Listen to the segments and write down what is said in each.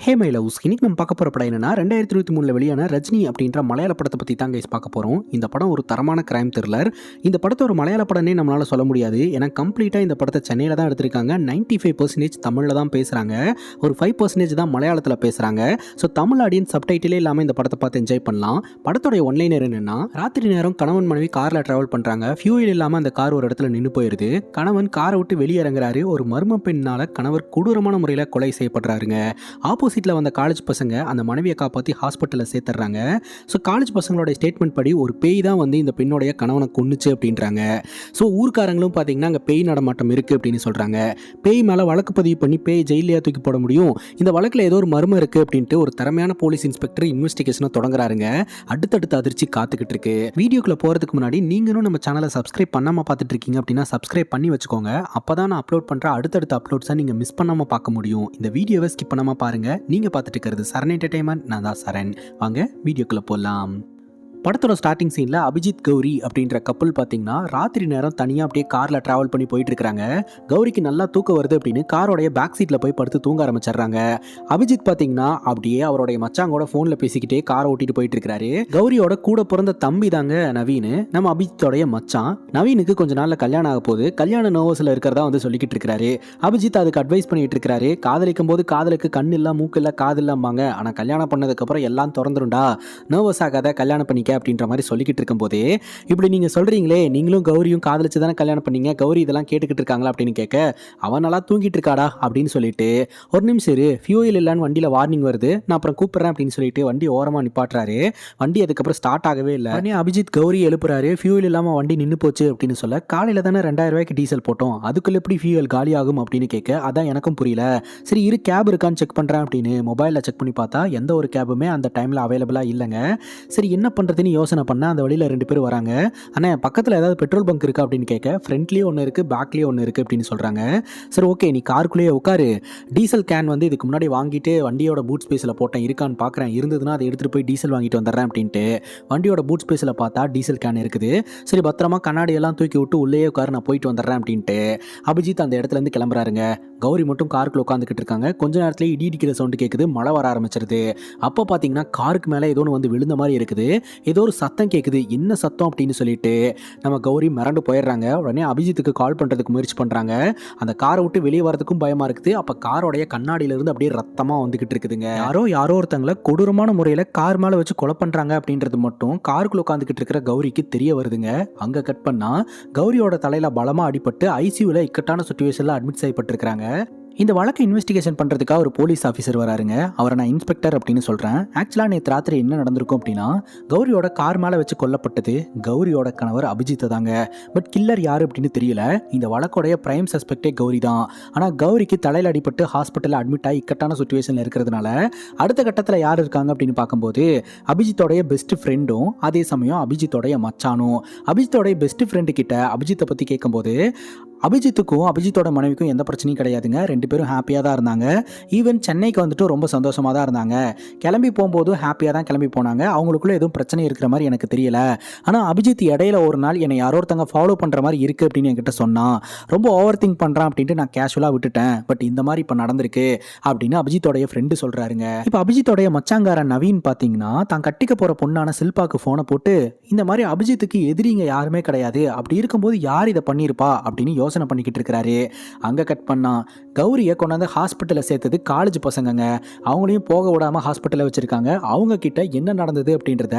Hey my loves இன்னைக்கு நம்ம பார்க்க போகிற படம் என்னன்னா 2023 வெளியான ரஜினி அப்படின்ற மலையாள படத்தை பற்றி தான் கைஸ் பார்க்க போகிறோம். இந்த படம் ஒரு தரமான கிரைம் த்ரில்லர். இந்த படத்தை ஒரு மலையாள படம்னே நம்மளால் சொல்ல முடியாது. ஏன்னா கம்ப்ளீட்டாக இந்த படத்தை சென்னையில் தான் எடுத்திருக்காங்க. 95% தமிழில் தான் பேசுகிறாங்க, ஒரு 5% தான் மலையாளத்தில் பேசுகிறாங்க. ஸோ தமிழ் ஆடியன்ஸ் சப்டைட்டிலே இல்லாமல் இந்த படத்தை பார்த்து என்ஜாய் பண்ணலாம். படத்தோடைய ஒன்லைனர் என்னென்னா, ராத்திரி நேரம் கணவன் மனைவி காரில் ட்ராவல் பண்ணுறாங்க. ஃபியூல் இல்லாமல் அந்த கார் ஒரு இடத்துல நின்று போயிடுது. கணவன் காரை விட்டு வெளியே இறங்குறாரு. ஒரு மர்ம பெண்ணால் கணவர் கொடூரமான முறையில் கொலை செய்யப்படுறாருங்க. ஆப்போசிட்டில் வந்த காலேஜ் பசங்க அந்த மனைவியை காப்பாற்றி ஹாஸ்பிட்டலில் சேர்த்துறாங்க. ஸோ காலேஜ் பசங்களோட ஸ்டேட்மெண்ட் படி ஒரு பேய் தான் வந்து இந்த பெண்ணுடைய கணவனை கொன்னுச்சு அப்படின்றாங்க. ஸோ ஊர்க்காரங்களும் பார்த்தீங்கன்னா அங்கே பேய் நடமாட்டம் இருக்குது அப்படின்னு சொல்கிறாங்க. பேய் மேலே வழக்கு பதிவு பண்ணி பேய் ஜெயிலியாக தூக்கி போட முடியும், இந்த வழக்கில் ஏதோ ஒரு மர்மம் இருக்குது அப்படின்ட்டு ஒரு திறமையான போலீஸ் இன்ஸ்பெக்டர் இன்வெஸ்டிகேஷனை தொடங்குறாருங்க. அடுத்தடுத்த அதிர்ச்சி காத்துக்கிட்டு இருக்கு. வீடியோக்குள்ள போகிறதுக்கு முன்னாடி நீங்களும் நம்ம சேனலை சப்ஸ்கிரைப் பண்ணாமல் பார்த்துட்டு இருக்கீங்க அப்படின்னா சப்ஸ்கிரைப் பண்ணி வச்சுக்கோங்க. அப்போ தான் நான் அப்லோட் பண்ணுற அடுத்தடுத்த அப்லோட்ஸை நீங்கள் மிஸ் பண்ணாமல் பார்க்க முடியும். இந்த வீடியோவை ஸ்கிப் பண்ணாமல் பாருங்கள். நீங்கள் பார்த்துட்டு இருக்கிறது சரண் என்டர்டைன்மெண்ட். நான் தான் சரண். வாங்க வீடியோக்குள்ளே போகலாம். படத்தோட ஸ்டார்டிங் சீனில் அபிஜித் கௌரி அப்படின்ற கப்பல் பார்த்தீங்கன்னா ராத்திரி நேரம் தனியாக அப்படியே காரில் ட்ராவல் பண்ணி போயிட்டு இருக்காங்க. கௌரிக்கு நல்லா தூக்கம் வருது அப்படின்னு காரோடைய பேக் சீட்டில் போய் படுத்து தூங்க ஆரம்பிச்சிடுறாங்க. அபிஜித் பார்த்தீங்கன்னா அப்படியே அவருடைய மச்சாங்கோட ஃபோனில் பேசிக்கிட்டே காரை ஓட்டிட்டு போயிட்டு இருக்காரு. கௌரியோட கூட பிறந்த தம்பி தாங்க நவீன், நம்ம அபிஜித்தோடைய மச்சான். நவீனுக்கு கொஞ்ச நாளில் கல்யாணம் ஆக போகுது. கல்யாண நர்வஸில் இருக்கிறதா வந்து சொல்லிக்கிட்டு இருக்காரு. அபிஜித் அதுக்கு அட்வைஸ் பண்ணிட்டு இருக்காரு. காதலிக்கும் போது காதலுக்கு கண் இல்லை, மூக்கு இல்லை, காது இல்லாமாங்க. ஆனால் கல்யாணம் பண்ணதுக்கப்புறம் எல்லாம் திறந்துருண்டா, நர்வஸ் ஆகாத, கல்யாணம் பண்ணிக்க அப்படின்ற மாதிரி சொல்லிக்கிட்டு இருக்கும் போதே, இப்படி நீங்க சொல்றீங்களே, நீங்களும் கௌரியும் காதலிச்சு தானே கல்யாணம் பண்ணீங்க, கௌரி இதெல்லாம் கேட்டுக்கிட்டு இருக்காங்களா அப்படின்னு கேட்க, அவன் நல்லா தூங்கிட்டு இருக்காடா அப்படின்னு சொல்லிட்டு, ஒரு நிமிஷம் இரு, ஃபியூயல் இல்லைன்னு வண்டியில வார்னிங் வருது, நான் அப்புறம் கூப்பிடுறேன் அப்படின்னு சொல்லிட்டு வண்டி ஓரமா நிப்பாட்டுறாரு. வண்டி அதுக்கப்புறம் ஸ்டார்ட் ஆகவே இல்லை. உடனே அபிஜித் கௌரி எழுப்புறாரு. ஃபியூயல் இல்லாம வண்டி நின்று போச்சு அப்படின்னு சொல்ல, காலையில தானே 2000 ரூபாய்க்கு டீசல் போட்டோம், அதுக்குள்ள எப்படி ஃபியூயல் காலி ஆகும் அப்படின்னு கேட்க, அதான் எனக்கும் புரியல, சரி இரு கேப் இருக்கான்னு செக் பண்றேன் அப்படின்னு மொபைலில் செக் பண்ணி பார்த்தா எந்த ஒரு கேபுமே அந்த டைம்ல அவைலபிளா இல்லைங்க. சரி என்ன பண்றதுன்னு யோசனை பண்ண அந்த வழியில் 2 பேர் வராங்க. ஆனால் பக்கத்தில் ஏதாவது பெட்ரோல் பங்க் இருக்கா அப்படின்னு கேட்க, ஃப்ரண்ட்லேயும் ஒன்று இருக்குது, பேக்லேயும் ஒன்று இருக்குது அப்படின்னு சொல்கிறாங்க. சரி ஓகே, நீ காருக்குள்ளேயே உட்காரு, டீசல் கேன் வந்து இதுக்கு முன்னாடி வாங்கிட்டு வண்டியோட பூட் ஸ்பேஸில் போட்டேன், இருக்கான்னு பார்க்குறேன், இருந்ததுன்னா அதை எடுத்துகிட்டு போய் டீசல் வாங்கிட்டு வந்துடுறேன் அப்படின்ட்டு வண்டியோட பூட் ஸ்பேஸில் பார்த்தா டீசல் கேன் இருக்குது. சரி பத்திரமா கண்ணாடியெல்லாம் தூக்கி விட்டு உள்ளேயே உட்காரு, நான் போயிட்டு வந்துடுறேன் அப்படின்ட்டு அபிஜித் அந்த இடத்துலேருந்து கிளம்புறாருங்க. கௌரி மட்டும் காருக்குள்ள உட்காந்துக்கிட்டு இருக்காங்க. கொஞ்ச நேரத்தில் இடி இடிக்கிற சவுண்டு கேட்குது, மழை வர ஆரம்பிச்சிருது. அப்போ பார்த்தீங்கன்னா காருக்கு மேலே ஏதோ ஒன்று வந்து விழுந்த மாதிரி இருக்குது. ஏதோ ஒரு சத்தம் கேட்குது, என்ன சத்தம் அப்படின்னு சொல்லிட்டு நம்ம கௌரி மிரண்டு போயிடுறாங்க. உடனே அபிஜித்துக்கு கால் பண்ணுறதுக்கு முயற்சி பண்ணுறாங்க. அந்த காரை விட்டு வெளியே வரதுக்கும் பயமாக இருக்குது. அப்போ காரோடைய கண்ணாடியிலிருந்து அப்படியே ரத்தமாக வந்துக்கிட்டு இருக்குதுங்க. யாரோ ஒருத்தங்களை கொடூரமான முறையில் கார் மேலே வச்சு கொலை பண்ணுறாங்க அப்படின்றது மட்டும் காருக்குள்ள உட்காந்துக்கிட்டு இருக்கிற கௌரிக்கு தெரிய வருதுங்க. அங்கே கட் பண்ணால் கௌரியோட தலையில் பலமாக அடிபட்டு ஐசியூவில் இக்கட்டான சுச்சுவேஷனில் அட்மிட் செய்யப்பட்டிருக்கிறாங்க. இந்த வழக்கை இன்வெஸ்டிகேஷன் பண்ணுறதுக்காக ஒரு போலீஸ் ஆஃபீஸர் வராருங்க. அவரை நான் இன்ஸ்பெக்டர் அப்படின்னு சொல்கிறேன். ஆக்சுவலாக நேற்று ராத்திரி என்ன நடந்திருக்கும் அப்படின்னா, கௌரியோட கார் மேலே வச்சு கொல்லப்பட்டது கௌரியோட கணவர் அபிஜித் தாங்க. பட் கில்லர் யார் அப்படின்னு தெரியல. இந்த வழக்கோடைய பிரைம் சஸ்பெக்டே கௌரி தான். ஆனால் கௌரிக்கு தலையில் அடிபட்டு ஹாஸ்பிட்டலில் அட்மிட் ஆகி இக்கட்டான சுச்சுவேஷனில் இருக்கிறதுனால அடுத்த கட்டத்தில் யார் இருக்காங்க அப்படின்னு பார்க்கும்போது அபிஜித்தோடைய பெஸ்ட் ஃப்ரெண்டும் அதே சமயம் அபிஜித்தோடைய மச்சானும். அபிஜித்தோடைய பெஸ்ட் ஃப்ரெண்டு கிட்ட அபிஜித்தை பற்றி கேட்கும்போது அபிஜித்துக்கும் அபிஜித்தோட மனைவிக்கும் எந்த பிரச்சனையும் கிடையாதுங்க. 2 பேரும் ஹாப்பியாக தான் இருந்தாங்க. ஈவன் சென்னைக்கு வந்துட்டு ரொம்ப சந்தோஷமாக தான் இருந்தாங்க. கிளம்பி போகும்போதும் ஹாப்பியாக தான் கிளம்பி போனாங்க. அவங்களுக்குள்ள எதுவும் பிரச்சனை இருக்கிற மாதிரி எனக்கு தெரியல. ஆனால் அபிஜித் இடையில ஒரு நாள் என்னை யாரோ ஒருத்தங்க ஃபாலோ பண்ணுற மாதிரி இருக்குது அப்படின்னு என்கிட்ட சொன்னான். ரொம்ப ஓவர் திங்க் பண்ணுறான் அப்படின்ட்டு நான் கேஷுவலாக விட்டுட்டேன். பட் இந்த மாதிரி இப்போ நடந்திருக்கு அப்படின்னு அபிஜித்தோடைய ஃப்ரெண்டு சொல்கிறாருங்க. இப்போ அபிஜித்தோடைய மச்சாங்காரன் நவீன் பார்த்தீங்கன்னா தான் கட்டிக்க போகிற பொண்ணான சில்பாக்கு ஃபோனை போட்டு, இந்த மாதிரி அபிஜித்துக்கு எதிரிங்க யாருமே கிடையாது, அப்படி இருக்கும்போது யார் இதை பண்ணியிருப்பா அப்படின்னு யோசனை பண்ணிக்கிட்டு இருக்கிறாரு. அங்க கட் பண்ணா கௌரியை கொண்டாந்து ஹாஸ்பிட்டலில் சேர்த்தது காலேஜ் பசங்கங்க. அவங்களையும் போக விடாம ஹாஸ்பிட்டலில் வச்சிருக்காங்க. அவங்க கிட்ட என்ன நடந்தது அப்படின்றத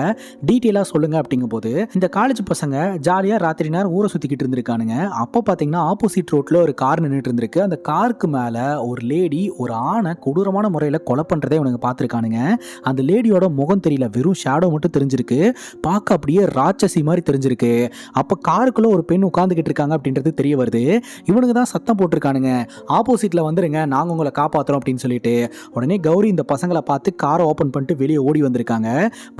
டீட்டெயிலாக சொல்லுங்க அப்படிங்கும்போது இந்த காலேஜ் பசங்க ஜாலியாக ராத்திரி நேரம் ஊரை சுற்றிக்கிட்டு இருந்திருக்கானுங்க. அப்போ பார்த்தீங்கன்னா ஆப்போசிட் ரோட்டில் ஒரு கார் நின்றுட்டு இருந்திருக்கு. அந்த காருக்கு மேலே ஒரு லேடி ஒரு ஆணை கொடூரமான முறையில் கொலை பண்ணுறதே இவனுங்க பார்த்துருக்கானுங்க. அந்த லேடியோட முகம் தெரியல, வெறும் ஷேடோ மட்டும் தெரிஞ்சிருக்கு. பார்க்க அப்படியே ராட்சசி மாதிரி தெரிஞ்சிருக்கு. அப்போ காருக்குள்ள ஒரு பெண் உட்காந்துக்கிட்டு இருக்காங்க அப்படின்றது தெரிய வருது. இவனுங்க தான் சத்தம் போட்டிருக்கானுங்க, ஆப்போசிட்ல வந்துருங்க, நாங்க உங்களை காப்பாத்துறோம் அப்படின்னு சொல்லிட்டு. உடனே கௌரி இந்த பசங்களை பார்த்து காரை ஓபன் பண்ணிட்டு வெளியே ஓடி வந்திருக்காங்க.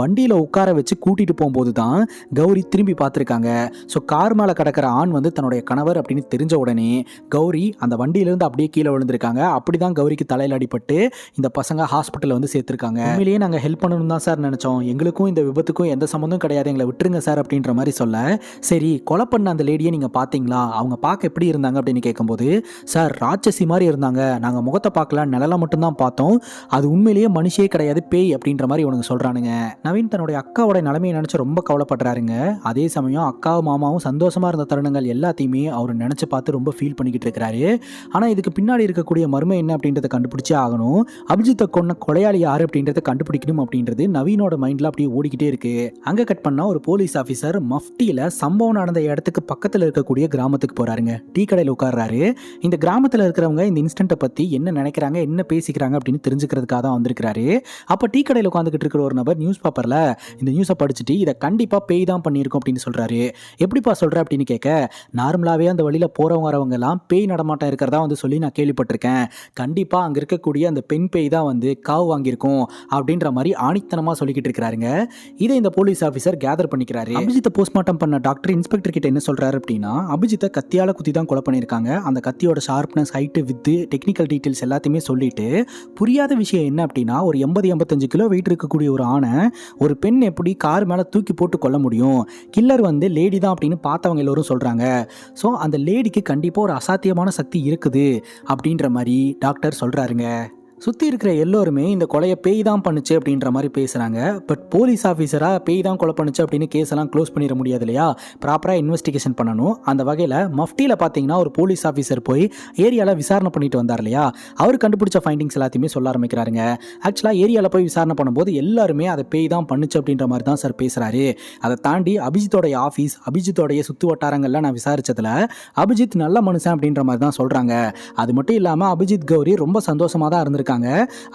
வண்டியில உட்கார வச்சு கூட்டிட்டு போகும்போது தான் கௌரி திரும்பி பார்த்திருக்காங்க. ஸோ கார் மேல கிடக்கிற ஆண் வந்து தன்னுடைய கணவர் அப்படின்னு தெரிஞ்ச உடனே கௌரி அந்த வண்டியிலிருந்து அப்படியே கீழே விழுந்திருக்காங்க. அப்படிதான் கௌரிக்கு தலையில் அடிபட்டு இந்த பசங்க ஹாஸ்பிட்டல் வந்து சேர்த்திருக்காங்க. உண்மையிலேயே நாங்கள் ஹெல்ப் பண்ணணும் தான் சார் நினைச்சோம், எங்களுக்கும் இந்த விபத்துக்கும் எந்த சம்மந்தம் கிடையாது, எங்களை விட்டுருங்க சார் அப்படின்ற மாதிரி சொல்ல, சரி கொலை பண்ண அந்த லேடியை நீங்க பாத்தீங்களா, அவங்க பார்க்க பார்க்க எப்படி இருந்தாங்க அப்படின்னு கேட்கும்போது, சார் ராட்சசி மாதிரி இருந்தாங்க, நாங்கள் முகத்தை பார்க்கல, நிழலை மட்டும்தான் பார்த்தோம், அது உண்மையிலேயே மனுஷே கிடையாது, பேய் அப்படின்ற மாதிரி இவனுங்க சொல்கிறானுங்க. நவீன் தன்னுடைய அக்காவோட நிலைமையை நினச்சி ரொம்ப கவலைப்படுறாருங்க. அதே சமயம் அக்காவும் மாமாவும் சந்தோஷமாக இருந்த தருணங்கள் எல்லாத்தையுமே அவர் நினச்சி பார்த்து ரொம்ப ஃபீல் பண்ணிக்கிட்டு இருக்கிறாரு. ஆனால் இதுக்கு பின்னாடி இருக்கக்கூடிய மர்மம் என்ன அப்படின்றத கண்டுபிடிச்சே ஆகணும். அபிஜித்தை கொன்ன கொலையாளி யார் அப்படின்றத கண்டுபிடிக்கணும் அப்படின்றது நவீனோட மைண்டில் அப்படியே ஓடிக்கிட்டே இருக்கு. அங்கே கட் பண்ணால் ஒரு போலீஸ் ஆஃபீஸர் மஃப்டியில் சம்பவம் நடந்த இடத்துக்கு பக்கத்தில் இருக்கக்கூடிய கிராமத்துக்கு போறாருங்க. டீ கடையில் உட்கார்றாரு. இந்த கிராமத்தில் இருக்கிறவங்க இந்த இன்சிடென்ட்டை பற்றி என்ன நினைக்கிறாங்க, என்ன பேசிக்கிறாங்க அப்படின்னு தெரிஞ்சுக்கிறதுக்காக தான் வந்திருக்கிறாரு. அப்போ டீ கடையில் உட்காந்துக்கிட்டு இருக்கிற ஒரு நபர் நியூஸ் பேப்பரில் இந்த நியூஸை படிச்சுட்டு இதை கண்டிப்பாக பேய் தான் பண்ணியிருக்கோம் அப்படின்னு சொல்கிறாரு. எப்படிப்பா சொல்கிற அப்படின்னு கேட்க, நார்மலாகவே அந்த வழியில் போகிறவங்க வரவங்கெல்லாம் பேய் நடமாட்டம் இருக்கிறதா சொல்லி நான் கேள்விப்பட்டிருக்கேன். கண்டிப்பாக அங்கே இருக்கக்கூடிய அந்த பெண் பேய் தான் காவு வாங்கியிருக்கோம் அப்படின்ற மாதிரி ஆணித்தனமாக சொல்லிக்கிட்டு இருக்கிறாருங்க. இதை இந்த போலீஸ் ஆஃபீஸர் கேதர் பண்ணிக்கிறாரு. அபிஜித்தை போஸ்ட்மார்ட்டம் பண்ண டாக்டர் இன்ஸ்பெக்டர் கிட்ட என்ன சொல்றாரு அப்படின்னா, அபிஜித்தை கத்தியால குத்தி தான் கொலை பண்ணியிருக்காங்க. அந்த கத்தியோட sharpness, height, with, technical details எல்லாத்தையுமே சொல்லிட்டு, புரியாத விஷயம் என்ன அப்படின்னா, ஒரு 80-85 கிலோ வெயிட் இருக்கக்கூடிய ஒரு ஆணை ஒரு பெண் எப்படி கார் மேலே தூக்கி போட்டு கொல்ல முடியும்? கில்லர் லேடி தான் அப்படின்னு பார்த்தவங்க எல்லோரும் சொல்றாங்க. ஸோ அந்த லேடிக்கு கண்டிப்பாக ஒரு அசாத்தியமான சக்தி இருக்குது அப்படின்ற மாதிரி டாக்டர் சொல்றாருங்க. சுற்றி இருக்கிற எல்லோருமே இந்த கொலையை பேய் தான் பண்ணுச்சு அப்படின்ற மாதிரி பேசுகிறாங்க. பட் போலீஸ் ஆஃபீஸராக பேய் தான் கொலை பண்ணுச்சு அப்படின்னு கேஸெல்லாம் க்ளோஸ் பண்ணிட முடியாது இல்லையா? ப்ராப்பராக இன்வெஸ்டிகேஷன் பண்ணணும். அந்த வகையில் மஃப்டியில் பார்த்தீங்கன்னா ஒரு போலீஸ் ஆஃபீஸர் போய் ஏரியாவில் விசாரணை பண்ணிட்டு வந்தார் இல்லையா? அவர் கண்டுபிடிச்ச ஃபைண்டிங்ஸ் எல்லாத்தையுமே சொல்ல ஆரம்பிக்கிறாருங்க. ஆக்சுவலாக ஏரியாவில் போய் விசாரணை பண்ணும்போது எல்லாருமே அதை பேய் தான் பண்ணுச்சு அப்படின்ற மாதிரி தான் சார் பேசுகிறாரு. அதை தாண்டி அபிஜித்தோடைய ஆஃபீஸ், அபிஜித்தோடைய சுற்று வட்டாரங்கள்லாம் நான் விசாரித்ததில் அபிஜித் நல்ல மனுஷன் அப்படின்ற மாதிரி தான் சொல்கிறாங்க. அது மட்டும் இல்லாமல் அபிஜித் கௌரி ரொம்ப சந்தோஷமாக தான் இருந்திருக்காங்க.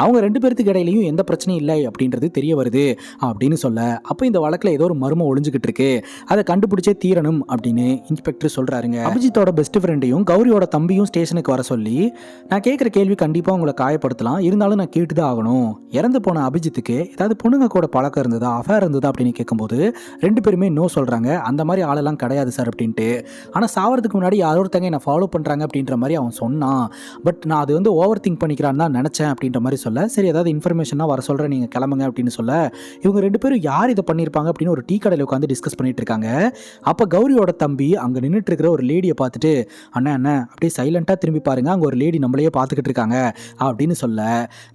அவங்க 2 பேருக்கு இடையிலையும் எந்த பிரச்சனையும் இல்லை அப்படின்றது தெரிய வருது அப்படின்னு சொல்ல, அப்போ இந்த வழக்கில் ஏதோ ஒரு மர்மம் ஒளிஞ்சுக்கிட்டு இருக்கு, அதை கண்டுபிடிச்சே தீரணும் அப்படின்னு இன்ஸ்பெக்டர் சொல்றாருங்க. அபிஜித்தோட பெஸ்ட் ஃப்ரெண்டையும் கௌரியோட தம்பியும் ஸ்டேஷனுக்கு வர சொல்லி, நான் கேட்குற கேள்வி கண்டிப்பாக உங்களை காயப்படுத்தலாம், இருந்தாலும் நான் கேட்டுதான் ஆகணும். இறந்து போன அபிஜித்துக்கு ஏதாவது பொண்ணுங்க கூட பழக்கம் இருந்ததா, அஃபேர் இருந்ததா அப்படின்னு கேட்கும்போது 2 பேருமே நோ சொல்றாங்க. அந்த மாதிரி ஆளெல்லாம் கிடையாது சார் அப்படின்ட்டு. ஆனால் சாவறதுக்கு முன்னாடி யாரோ ஒருத்தங்க என்னை ஃபாலோ பண்ணுறாங்க அப்படின்ற மாதிரி அவன் சொன்னான். பட் நான் அது ஓவர் திங்க் பண்ணிக்கிறான்னு தான் நினச்சேன் அப்படின்ற மாதிரி சொல்ல, சரி ஏதாவது இன்ஃபர்மேஷனாக வர சொல்கிறேன், நீங்கள் கிளம்புங்க அப்படின்னு சொல்ல, இவங்க 2 பேரும் யார் இதை பண்ணியிருப்பாங்க அப்படின்னு ஒரு டீ கடையில் உட்காந்து டிஸ்கஸ் பண்ணிட்டு இருக்காங்க. அப்போ கௌரியோட தம்பி அங்கே நின்றுட்டு இருக்கிற ஒரு லேடியை பார்த்துட்டு, அண்ணன் அப்படியே சைலண்டாக திரும்பி பாருங்க, அங்கே ஒரு லேடி நம்மளையே பார்த்துக்கிட்டு இருக்காங்க அப்படின்னு சொல்ல,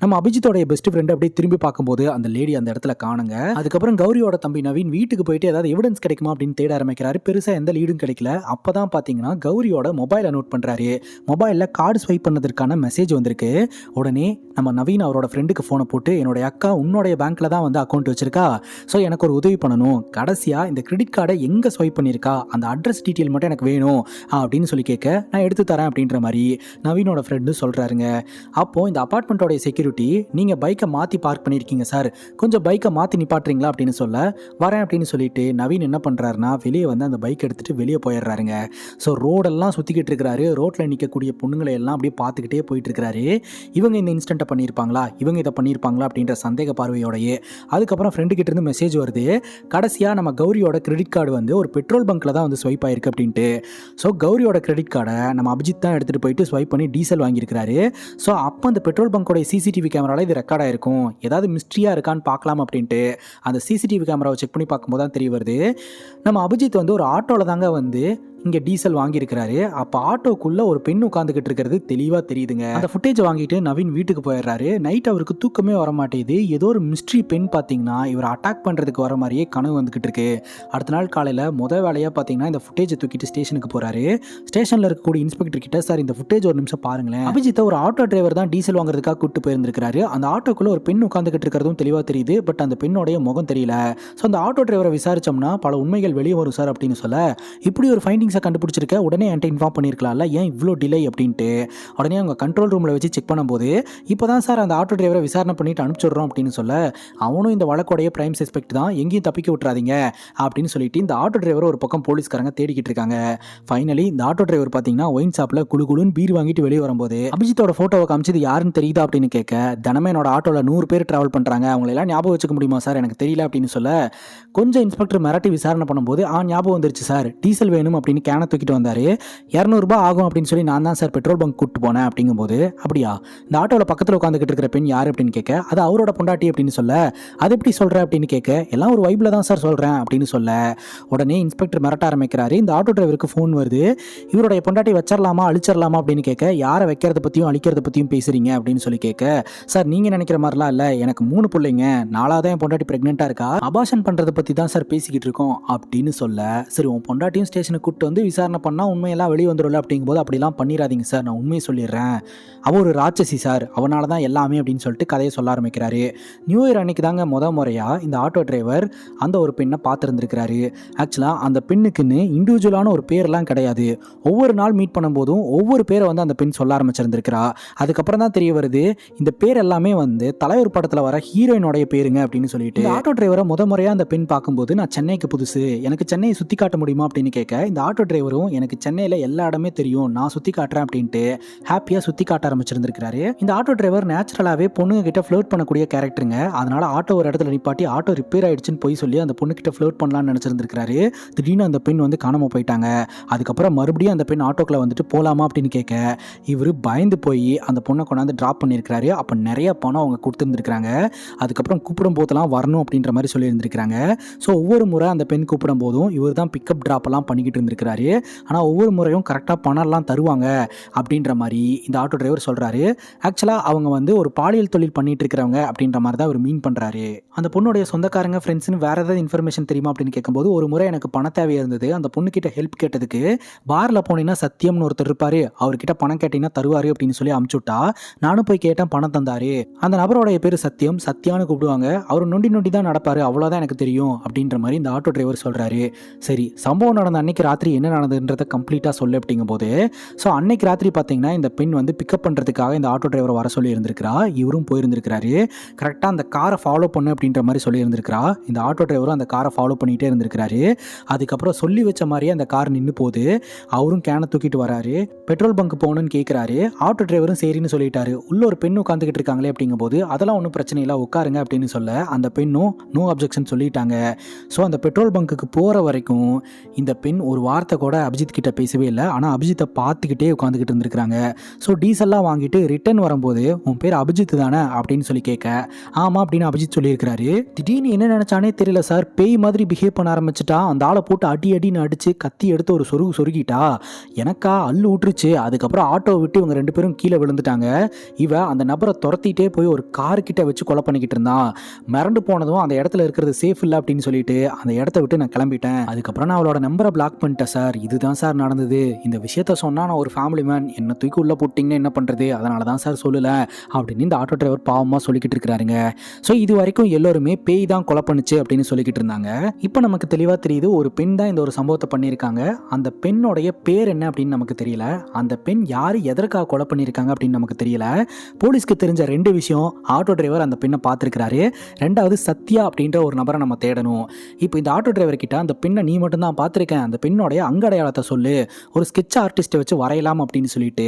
நம்ம அபிஜித்தோடைய பெஸ்ட் ஃப்ரெண்டு அப்படியே திரும்பி பார்க்கும்போது அந்த லேடி அந்த இடத்துல காணுங்க. அதுக்கப்புறம் கௌரியோட தம்பி நவீன் வீட்டுக்கு போயிட்டு ஏதாவது எவிடன்ஸ் கிடைக்குமா அப்படின்னு தேட ஆரம்பிக்கிறாரு. பெருசாக எந்த லீடும் கிடைக்கல. அப்போ தான் பார்த்தீங்கன்னா கௌரியோட மொபைலை நோட் பண்ணுறாரு. மொபைலில் கார்டு ஸ்வைப் பண்ணதற்கான மெசேஜ் வந்திருக்கு. உடனே நம்ம நவீன் அவரோட ஃப்ரெண்டுக்கு ஃபோனை போட்டு, என்னுடைய அக்கா உன்னுடைய பேங்க்கில் தான் அக்கௌண்ட் வச்சிருக்கா, ஸோ எனக்கு ஒரு உதவி பண்ணணும், கடைசியாக இந்த கிரெடிட் கார்டை எங்கே ஸ்வைப் பண்ணியிருக்கா அந்த அட்ரஸ் டீட்டெயில் மட்டும் எனக்கு வேணும் அப்படின்னு சொல்லி கேட்க, நான் எடுத்து தரேன் அப்படின்ற மாதிரி நவீனோட ஃப்ரெண்டு சொல்கிறாருங்க. அப்போது இந்த அப்பார்ட்மெண்ட்டோடைய செக்யூரிட்டி, நீங்கள் பைக்கை மாற்றி பார்க் பண்ணியிருக்கீங்க சார், கொஞ்சம் பைக்கை மாற்றி நிப்பாட்டுறீங்களா அப்படின்னு சொல்ல, வரேன் அப்படின்னு சொல்லிட்டு நவீன் என்ன பண்ணுறாருன்னா வெளியே அந்த பைக் எடுத்துகிட்டு வெளியே போயிடுறாருங்க. ஸோ ரோடெல்லாம் சுற்றிக்கிட்டு இருக்கிறாரு. ரோட்டில் நிற்கக்கூடிய பொண்ணுங்களை எல்லாம் அப்படியே பார்த்துக்கிட்டே போயிட்டு இருக்கிறாரு. இவங்க இந்த இன்ஸ்டன்ட்டை பண்ணியிருப்பாங்களா, இவங்க இதை பண்ணியிருப்பாங்களா அப்படின்ற சந்தேக பார்வையோடையே. அதுக்கப்புறம் ஃப்ரெண்டு கிட்ட இருந்து மெசேஜ் வருது, கடைசியாக நம்ம கௌரியோட கிரெடிட் கார்டு ஒரு பெட்ரோல் பங்க்கில் தான் ஸ்வைப் ஆயிருக்கு அப்படின்ட்டு. ஸோ கௌரியோட கிரெடிட் கார்டை நம்ம அபிஜித் தான் எடுத்துகிட்டு போயிட்டு ஸ்வைப் பண்ணி டீசல் வாங்கியிருக்கிறாரு. ஸோ அப்போ அந்த பெட்ரோல் பங்கோடைய சிசிடிவி கேமராவில் இது ரெக்கார்ட் ஆயிருக்கும், ஏதாவது மிஸ்ட்ரியாக இருக்கான்னு பார்க்கலாம் அப்படின்ட்டு அந்த சிசிடிவி கேமராவை செக் பண்ணி பார்க்கும்போது தான் தெரிய வருது, நம்ம அபிஜித் ஒரு ஆட்டோவில் தாங்க இங்கே டீசல் வாங்கியிருக்கிறாரு. அப்போ ஆட்டோக்குள்ளே ஒரு பெண் உட்காந்துக்கிட்டு இருக்கிறது தெளிவாக தெரியுதுங்க. அந்த ஃபுட்டேஜ் வாங்கிட்டு நவீன் வீட்டுக்கு போயிடுறாரு. நைட் அவருக்கு தூக்கமே வர மாட்டேங்குது. ஏதோ ஒரு மிஸ்ட்ரி பெண் பார்த்தீங்கன்னா இவர் அட்டாக் பண்ணுறதுக்கு வர மாதிரியே கனவு வந்துக்கிட்டு இருக்கு. அடுத்த நாள் காலையில் முதல் வேலையாக பார்த்தீங்கன்னா இந்த ஃபுட்டேஜை தூக்கிட்டு ஸ்டேஷனுக்கு போகிறாரு. ஸ்டேஷனில் இருக்கக்கூடிய இன்ஸ்பெக்டர் கிட்ட, சார் இந்த ஃபுட்டேஜ் ஒரு நிமிஷம் பாருங்களேன், அபிஜித்தை ஒரு ஆட்டோ டிரைவர் தான் டீசல் வாங்குறதுக்காக கூப்பிட்டு போயிருந்திருக்காரு. அந்த ஆட்டோக்குள்ளே ஒரு பெண் உட்காந்துக்கிட்டு இருக்கிறதும் தெளிவாக தெரியுது. பட் அந்த பெண்ணோடைய முகம் தெரியல. ஸோ அந்த ஆட்டோ டிரைவரை விசாரிச்சோம்னா பல உண்மைகள் வெளியே வரும் சார் அப்படின்னு சொல்ல, இப்படி ஒரு ஃபைண்டிங்ஸை கண்டுபிடிச்சிருக்க, உடனே என்கிட்ட இன்ஃபார்ம் பண்ணியிருக்கலாம்ல, ஏன் இவ்வளோ டிலே அப்படின்ட்டு. உடனே அவங்க கண்ட்ரோல் ரூமில் வச்சு செக் பண்ணும்போது, இப்போ தான் சார் அந்த ஆட்டோ டிரைவரை விசாரணை பண்ணிட்டு அனுப்பிச்சுடுறோம் அப்படின்னு சொல்ல, அவனும் இந்த வழக்கோடைய பிரைம் சஸ்பெக்ட் தான், எங்கேயும் தப்பிக்க விட்டுறாதீங்க அப்படின்னு சொல்லிட்டு இந்த ஆட்டோ டிரைவர் ஒரு பக்கம் போலீஸ்காரங்க தேடிக்கிட்டு இருக்காங்க. ஃபைனலி இந்த ஆட்டோ டிரைவர் பார்த்தீங்கன்னா ஒயின் ஷாப்பில் குழுன்னு பீர் வாங்கிட்டு வெளியே வரும்போது அபிஜித்தோட ஃபோட்டோவை காமிச்சது யாருன்னு தெரியுதா அப்படின்னு கேட்க, தினமே என்னோட ஆட்டோவில் 100 பேர் ட்ராவல் பண்ணுறாங்க, அவங்களெல்லாம் ஞாபகம் வச்சுக்க முடியுமா சார், எனக்கு தெரியல அப்படின்னு சொல்ல, கொஞ்சம் இன்ஸ்பெக்டர் மிரட்டி விசாரணை பண்ணும்போது ஞாபகம் வந்துருச்சு சார், டீசல் வேணும் அப்படின்னு அப்படின்னு கேனை தூக்கிட்டு வந்தார். 200 ரூபாய் ஆகும் அப்படின்னு சொல்லி நான் தான் சார் பெட்ரோல் பங்க் கூப்பிட்டு போனேன் அப்படிங்கும்போது, அப்படியா இந்த ஆட்டோவில் பக்கத்தில் உட்காந்துக்கிட்டு இருக்கிற பெண் யார் அப்படின்னு கேட்க, அது அவரோட பொண்டாட்டி அப்படின்னு சொல்ல, அது எப்படி சொல்கிற அப்படின்னு கேட்க, எல்லாம் ஒரு வைப்பில் தான் சார் சொல்கிறேன் அப்படின்னு சொல்ல, உடனே இன்ஸ்பெக்டர் மிரட்ட ஆரம்பிக்கிறாரு. இந்த ஆட்டோ டிரைவருக்கு ஃபோன் வருது. இவருடைய பொண்டாட்டி வச்சிடலாமா அழிச்சிடலாமா அப்படின்னு கேட்க, யாரை வைக்கிறத பற்றியும் அழிக்கிறத பற்றியும் பேசுகிறீங்க அப்படின்னு சொல்லி கேட்க, சார் நீங்கள் நினைக்கிற மாதிரிலாம் இல்லை, எனக்கு 3 பிள்ளைங்க, 4ஆவது என் பொண்டாட்டி ப்ரெக்னெண்ட்டாக இருக்கா, அபார்ஷன் பண்ணுறதை பற்றி தான் சார் பேசிக்கிட்டு இருக்கோம் அப்படின்னு சொல்ல, சரி உன் பொண்டாட்டியும் ஸ்டேஷனுக்கு கூப்பிட்டு வந்து விசாரணை பண்ணால் உண்மையெல்லாம் வெளியே வந்துடும்ல அப்படிங்கும்போது, அப்படிலாம் பண்ணிடாதீங்க சார், நான் உண்மையை சொல்லிடுறேன், அவள் ஒரு ராட்சசி சார், அவனால தான் எல்லாமே அப்படின்னு சொல்லிட்டு கதையை சொல்ல ஆரம்பிக்கிறாரு. நியூ இயர் அன்னைக்கு தாங்க முறையாக இந்த ஆட்டோ டிரைவர் அந்த ஒரு பெண்ணை பார்த்துருந்துருக்கிறாரு. ஆக்சுவலாக அந்த பெண்ணுக்குன்னு இண்டிவிஜுவலான ஒரு பேரெல்லாம் கிடையாது. ஒவ்வொரு நாள் மீட் பண்ணும்போதும் ஒவ்வொரு பேரை வந்து அந்த பெண் சொல்ல ஆரம்பிச்சிருந்திருக்கிறா. அதுக்கப்புறம் தான் தெரிய வருது இந்த பேர் எல்லாமே வந்து தலைவர் படத்தில் வர ஹீரோயினோடைய பேருங்க அப்படின்னு சொல்லிட்டு. இந்த ஆட்டோ டிரைவரை முறையாக அந்த பெண் பார்க்கும்போது, நான் சென்னைக்கு புதுசு, எனக்கு சென்னையை சுற்றி காட்ட முடியுமா அப்படின்னு கேட்க, இந்த ஆட்டோ டிரைவரும் எனக்கு சென்னையில் எல்லா இடமே தெரியும், நான் சுற்றி காட்டுறேன் அப்படின்ட்டு ஹாப்பியாக சுற்றி காட்ட ஆரம்பிச்சிருந்திருக்கிறாரு. இந்த ஆட்டோ டிரைவர் நேச்சுரலாகவே பொண்ணுங்க கிட்ட ஃப்ளர்ட் பண்ணக்கூடிய கேரக்டருங்க. அதனால ஆட்டோ ஒரு இடத்துல நிப்பாட்டி ஆட்டோ ரிப்பேர் ஆயிடுச்சுன்னு போய் சொல்லி அந்த பொண்ணு கிட்ட ஃப்ளர்ட் பண்ணலாம்னு நினச்சிருந்திருக்காரு. திடீர்னு அந்த பெண் வந்து காணாமல் போயிட்டாங்க. அதுக்கப்புறம் மறுபடியும் அந்த பெண் ஆட்டோக்குள்ள வந்துட்டு போகலாமா அப்படின்னு கேட்க, இவர் பயந்து போய் அந்த பொண்ணை கொண்டாந்து ட்ராப் பண்ணியிருக்கிறாரு. அப்போ நிறைய பணம் அவங்க கொடுத்துருந்துருக்காங்க. அதுக்கப்புறம் கூப்பிடும் போதெல்லாம் வரணும் அப்படின்ற மாதிரி சொல்லியிருந்திருக்காங்க. ஸோ ஒவ்வொரு முறை அந்த பெண் கூப்பிடும் போதும் இவர் தான் பிக்கப் ட்ராப் எல்லாம் பண்ணிக்கிட்டு இருந்திருக்கிறாரு. ஆனால் ஒவ்வொரு முறையும் கரெக்டாக பணம்லாம் தருவாங்க அப்படின்ற மாதிரி இந்த ஆட்டோ டிரைவர் சொல்கிறாரு. ஆக்சுவலாக அவங்க வந்து ஒரு பாலியல் தொழில் பண்ணிட்டு இருக்கிறவங்க அப்படின்ற மாதிரி தான் அவர் மீன் பண்ணுறாரு. அந்த பொண்ணுடைய சொந்தக்காரங்க ஃப்ரெண்ட்ஸ்னு வேறு ஏதாவது இன்ஃபர்மேஷன் தெரியுமா அப்படின்னு கேட்கும்போது, ஒரு முறை எனக்கு பண தேவையாக இருந்தது, அந்த பொண்ணுக்கிட்ட ஹெல்ப் கேட்டதுக்கு பாரில் போனீங்கன்னா சத்தியம்னு ஒருத்தர் இருப்பார், அவர்கிட்ட பணம் கேட்டீங்கன்னா தருவார் அப்படின்னு சொல்லி அமுச்சுட்டா. நானும் போய் கேட்டேன், பணம் தந்தார். அந்த நபரோடைய பேர் சத்தியம், சத்தியான்னு கூப்பிடுவாங்க, அவர் நொண்டி நொண்டி தான் நடப்பார், அவ்வளோதான் எனக்கு தெரியும் அப்படின்ற மாதிரி இந்த ஆட்டோ டிரைவர் சொல்கிறாரு. சரி, சம்பவம் நடந்த அன்னைக்கு ராத்திரி என்ன நடந்ததுன்றதை கம்ப்ளீட்டாக சொல்லு அப்படிங்கும்போது, ஸோ அன்னைக்கு ராத்திரி பார்த்தீங்கன்னா இந்த பெண் வந்து பிக்கப் பண்ணுறதுக்காக இந்த ஆட்டோ டிரைவர் வர சொல்லி இருந்திருக்கிறா. இவரும் போயிருந்திருக்கிறாரு. கரெக்டாக அந்த காரை ஃபாலோ பண்ணு அப்படின்ற மாதிரி சொல்லி இருந்திருக்கிறா. இந்த ஆட்டோ டிரைவரும் அந்த காரை ஃபாலோ பண்ணிகிட்டே இருந்திருக்கிறாரு. அதுக்கப்புறம் சொல்லி வச்ச மாதிரியே அந்த கார் நின்று போகுது. அவரும் கேனை தூக்கிட்டு வராரு. பெட்ரோல் பங்க் போகணும்னு கேட்குறாரு. ஆட்டோ டிரைவரும் சரின்னு சொல்லிட்டாரு. உள்ள ஒரு பெண் உட்காந்துக்கிட்டு இருக்காங்களே அப்படிங்கும்போது, அதெல்லாம் ஒன்றும் பிரச்சனை இல்லை, உட்காருங்க அப்படின்னு சொல்ல அந்த பெண்ணும் நோ அப்ஜெக்ஷன் சொல்லிட்டாங்க. ஸோ அந்த பெட்ரோல் பங்க்குக்கு போகிற வரைக்கும் இந்த பெண் ஒரு வார்த்தை கூட அபிஜித் கிட்ட பேசவே இல்லை. ஆனால் அபிஜித்தை பார்த்துக்கிட்டே உட்காந்துக்கிட்டு இருந்திருக்கிறாங்க. ஸோ டீசல்லாம் வாங்கிட்டு ரிட்டர்ன் வரும்போது, உன் பேர் அபிஜித் தானே அப்படின்னு சொல்லி கேட்க, ஆமாம் அப்படின்னு அபிஜித் சொல்லியிருக்கிறாரு. திடீர்னு என்ன நினச்சானே தெரியல சார், பேய் மாதிரி பிஹேவ் பண்ண ஆரம்பிச்சிட்டா. அந்த ஆளை போட்டு அடின்னு அடித்து கத்தி எடுத்து ஒரு சொருகிட்டா. எனக்கா அள்ளு விட்டுருச்சு. அதுக்கப்புறம் ஆட்டோவை விட்டு இவங்க 2 பேரும் கீழே விழுந்துட்டாங்க. இவ அந்த நபரை துரத்திட்டே போய் ஒரு கார்கிட்ட வச்சு கொலை பண்ணிக்கிட்டு இருந்தான். மிரண்டு போனதும் அந்த இடத்துல இருக்கிறது சேஃப் இல்லை அப்படின்னு சொல்லிட்டு அந்த இடத்த விட்டு நான் கிளம்பிட்டேன். அதுக்கப்புறம் நான் அவளோட நம்பரை பிளாக் பண்ணிட்டேன் சார். இதுதான் சார் நடந்தது. இந்த விஷயத்த சொன்னால் நான் ஒரு ஃபேமிலி மேன், என்ன தூக்கி உள்ள போட்டிங்கன்னா என்ன பண்ணுறது, அதனால தான் சார் சொல்லலை அப்படின்னு இந்த ஆட்டோ டிரைவர் பாவமாக சொல்லிக்கிட்டு இருக்கிறாருங்க. ஸோ இது வரைக்கும் எல்லோருமே பேய் தான் கொலை பண்ணுச்சு அப்படின்னு சொல்லிக்கிட்டு இருந்தாங்க. இப்போ நமக்கு தெளிவாக தெரியுது, ஒரு பெண் தான் இந்த ஒரு சம்பவத்தை பண்ணியிருக்காங்க. அந்த பெண்ணுடைய பேர் என்ன அப்படின்னு நமக்கு தெரியல. அந்த பெண் யார், எதற்காக கொலை பண்ணியிருக்காங்க அப்படின்னு நமக்கு தெரியல. போலீஸ்க்கு தெரிஞ்ச 2 விஷயம், ஆட்டோ டிரைவர் அந்த பெண்ணை பார்த்துருக்கிறாரு, 2வது சத்யா அப்படின்ற ஒரு நபரை நம்ம தேடணும். இப்போ இந்த ஆட்டோ டிரைவர் கிட்ட அந்த பெண்ணை நீ மட்டும் தான் பார்த்துருக்கேன், அந்த பெண்ணோடைய அங்கடையாளத்தை சொல்லு, ஒரு ஸ்கெட்ச் ஆர்டிஸ்ட்டை வச்சு வரையலாம் அப்படின்னு சொல்லிட்டு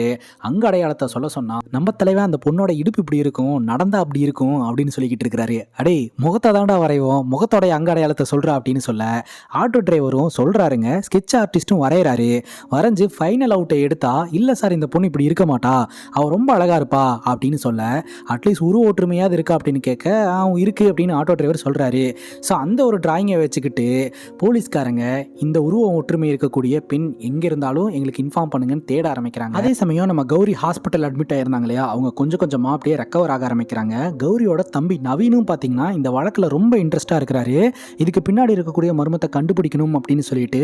அங்கடையாளத்தை சொல்ல சொன்னா, நம்ம தலைவன் அந்த பொண்ணோட இடுப்பு இப்படி இருக்கும், நடந்தா அப்படி இருக்கும் அப்படின்னு சொல்லிக்கிட்டு இருக்கிறாரு. அடே முகத்தை தாண்டா வரைவோம், முகத்தோடைய அங்கடையாளத்தை சொல்றா அப்படின்னு சொல்ல ஆட்டோ டிரைவரும் சொல்றாருங்க. ஸ்கெட்ச் ஆர்டிஸ்ட்டும் வரைகிறாரு. வரைஞ்சு ஃபைனல் அவுட்டை எடுத்தா, இல்லை சார் இந்த பொண்ணு இப்படி இருக்க மாட்டா, அவள் ரொம்ப அழகா இருப்பா அப்படின்னு சொல்ல, அட்லீஸ்ட் உருவ ஒற்றுமையாவது இருக்கா அப்படின்னு கேட்க, இருக்கு அப்படின்னு ஆட்டோ டிரைவர் சொல்றாரு. ஸோ அந்த ஒரு டிராயிங்கை வச்சுக்கிட்டு போலீஸ்காரங்க இந்த உருவ ஒற்றுமை இருக்கக்கூடிய பெண் எங்கே இருந்தாலும் எங்களுக்கு இன்ஃபார்ம் பண்ணுங்கன்னு தேட ஆரம்பிக்கிறாங்க. அதே சமயம் நம்ம கௌரி ஹாஸ்பிட்டல் அட்மிட் ஆயிருந்தாங்க இல்லையா, அவங்க கொஞ்சம் கொஞ்சமாக அப்படியே ரெக்கவர் ஆக ஆரம்பிக்கிறாங்க. கௌரியோட தம்பி நவீனும் பார்த்தீங்கன்னா இந்த வழக்கில் ரொம்ப இன்ட்ரெஸ்டாக இருக்கிறாரு. இதுக்கு பின்னாடி இருக்கக்கூடிய மர்மத்தை கண்டுபிடிக்கணும் அப்படின்னு சொல்லிட்டு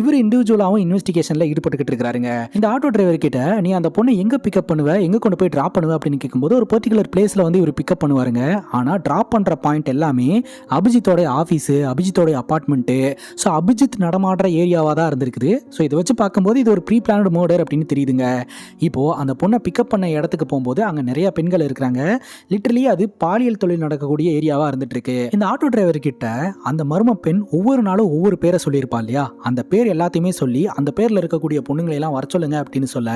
இவர் இண்டிவிஜுவலாகவும் இன்வெஸ்டிகேஷனில் ஈடுபட்டுக்கிட்டு இருக்கிறாருங்க. இந்த ஆட்டோ டிரைவர் கிட்ட, நீ அந்த பொண்ணை எங்கே பிக்கப் பண்ணுவ, எங்கே கொண்டு போய் ட்ராப் பண்ணுவ அப்படின்னு கேட்கும்போது, ஒரு பர்டிகுலர் பிளேஸில் வந்து இவர் பிக்கப் பண்ணுவாருங்க. ஆனால் ட்ராப் பண்ணுற பாயிண்ட் எல்லாமே அபிஜித்தோட ஆஃபீஸு, அபிஜித்தோட அப்பார்ட்மெண்ட்டு, ஸோ அபிஜித் நடமாடுற ஏரியாவாக தான் இருந்திருக்குது. ஸோ இதை வச்சு பார்க்கும்போது இது ஒரு ப்ரீ பிளான்டு மர்டர் அப்படின்னு தெரியுதுங்க. இப்போது அந்த பொண்ணை பிக்கப் பண்ண இடத்துக்கு போகும்போது அங்கே நிறைய பெண்கள் இருக்கிறாங்க. லிட்டரலி அது பாலியல் தொழில் நடக்கக்கூடிய ஏரியாவாக இருந்துட்டு இருக்கு. இந்த ஆட்டோ டிரைவர் கிட்ட அந்த மர்ம பெண் ஒவ்வொரு நாளும் ஒவ்வொரு பேரை சொல்லியிருப்பா இல்லையா, அந்த பேர் எல்லாத்தையுமே சொல்லி அந்த பேரில் இருக்கக்கூடிய பொண்ணுங்களை எல்லாம் வர சொல்லுங்க அப்படின்னு சொல்ல,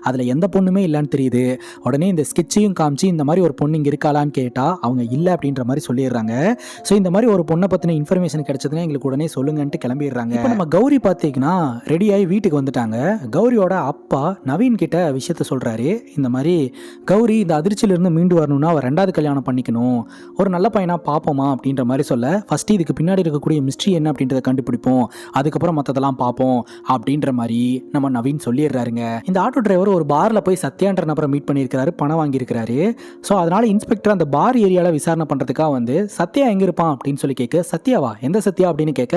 அதில் எந்த பொண்ணுமே இல்லைன்னு தெரியுது. உடனே இந்த ஸ்கெட்சையும் காமிச்சு இந்த மாதிரி ஒரு பொண்ணு இங்கே இருக்காளான்னு கேட்டால் அவங்க இல்லை அப்படின்ற மாதிரி சொல்லிடுறாங்க. ஸோ இந்த மாதிரி ஒரு பொண்ணை பற்றின இன்ஃபர்மேஷன் கிடைச்சதுன்னா எங்களுக்கு உடனே சொல்லுங்கன்ட்டு கிளம்பிடுறாங்க. இப்போ நம்ம கௌரி பார்த்தீங்கன்னா எல்லாம் ரெடியாகி வீட்டுக்கு வந்துட்டாங்க. கௌரியோட அப்பா நவீன் கிட்ட விஷயத்த சொல்கிறாரு. இந்த மாதிரி கௌரி இந்த அதிர்ச்சியிலிருந்து மீண்டு வரணும்னா அவள் 2வது கல்யாணம் பண்ணிக்கணும், ஒரு நல்ல பையனாக பார்ப்போமா அப்படின்ற மாதிரி சொல்ல, ஃபஸ்ட்டு இதுக்கு பின்னாடி இருக்கக்கூடிய மிஸ்ட்ரி என்ன அப்படின்றத கண்டுபிடிப்போம், அதுக்கப்புறம் மற்றதெல்லாம் பார்ப்போம் அப்படின்ற மாதிரி நம்ம நவீன் சொல்லிடுறாருங்க. இந்த ஆட்டோ டிரைவர் ஒரு பாரில் போய் சத்யான்ற நபரை மீட் பண்ணியிருக்கிறாரு, பணம் வாங்கியிருக்கிறாரு. ஸோ அதனால் இன்ஸ்பெக்டர் அந்த பார் ஏரியாவில் விசாரணை பண்ணுறதுக்காக வந்து சத்யா எங்கே இருப்பான் அப்படின்னு சொல்லி கேட்க, சத்யாவா, எந்த சத்யா அப்படின்னு கேட்க,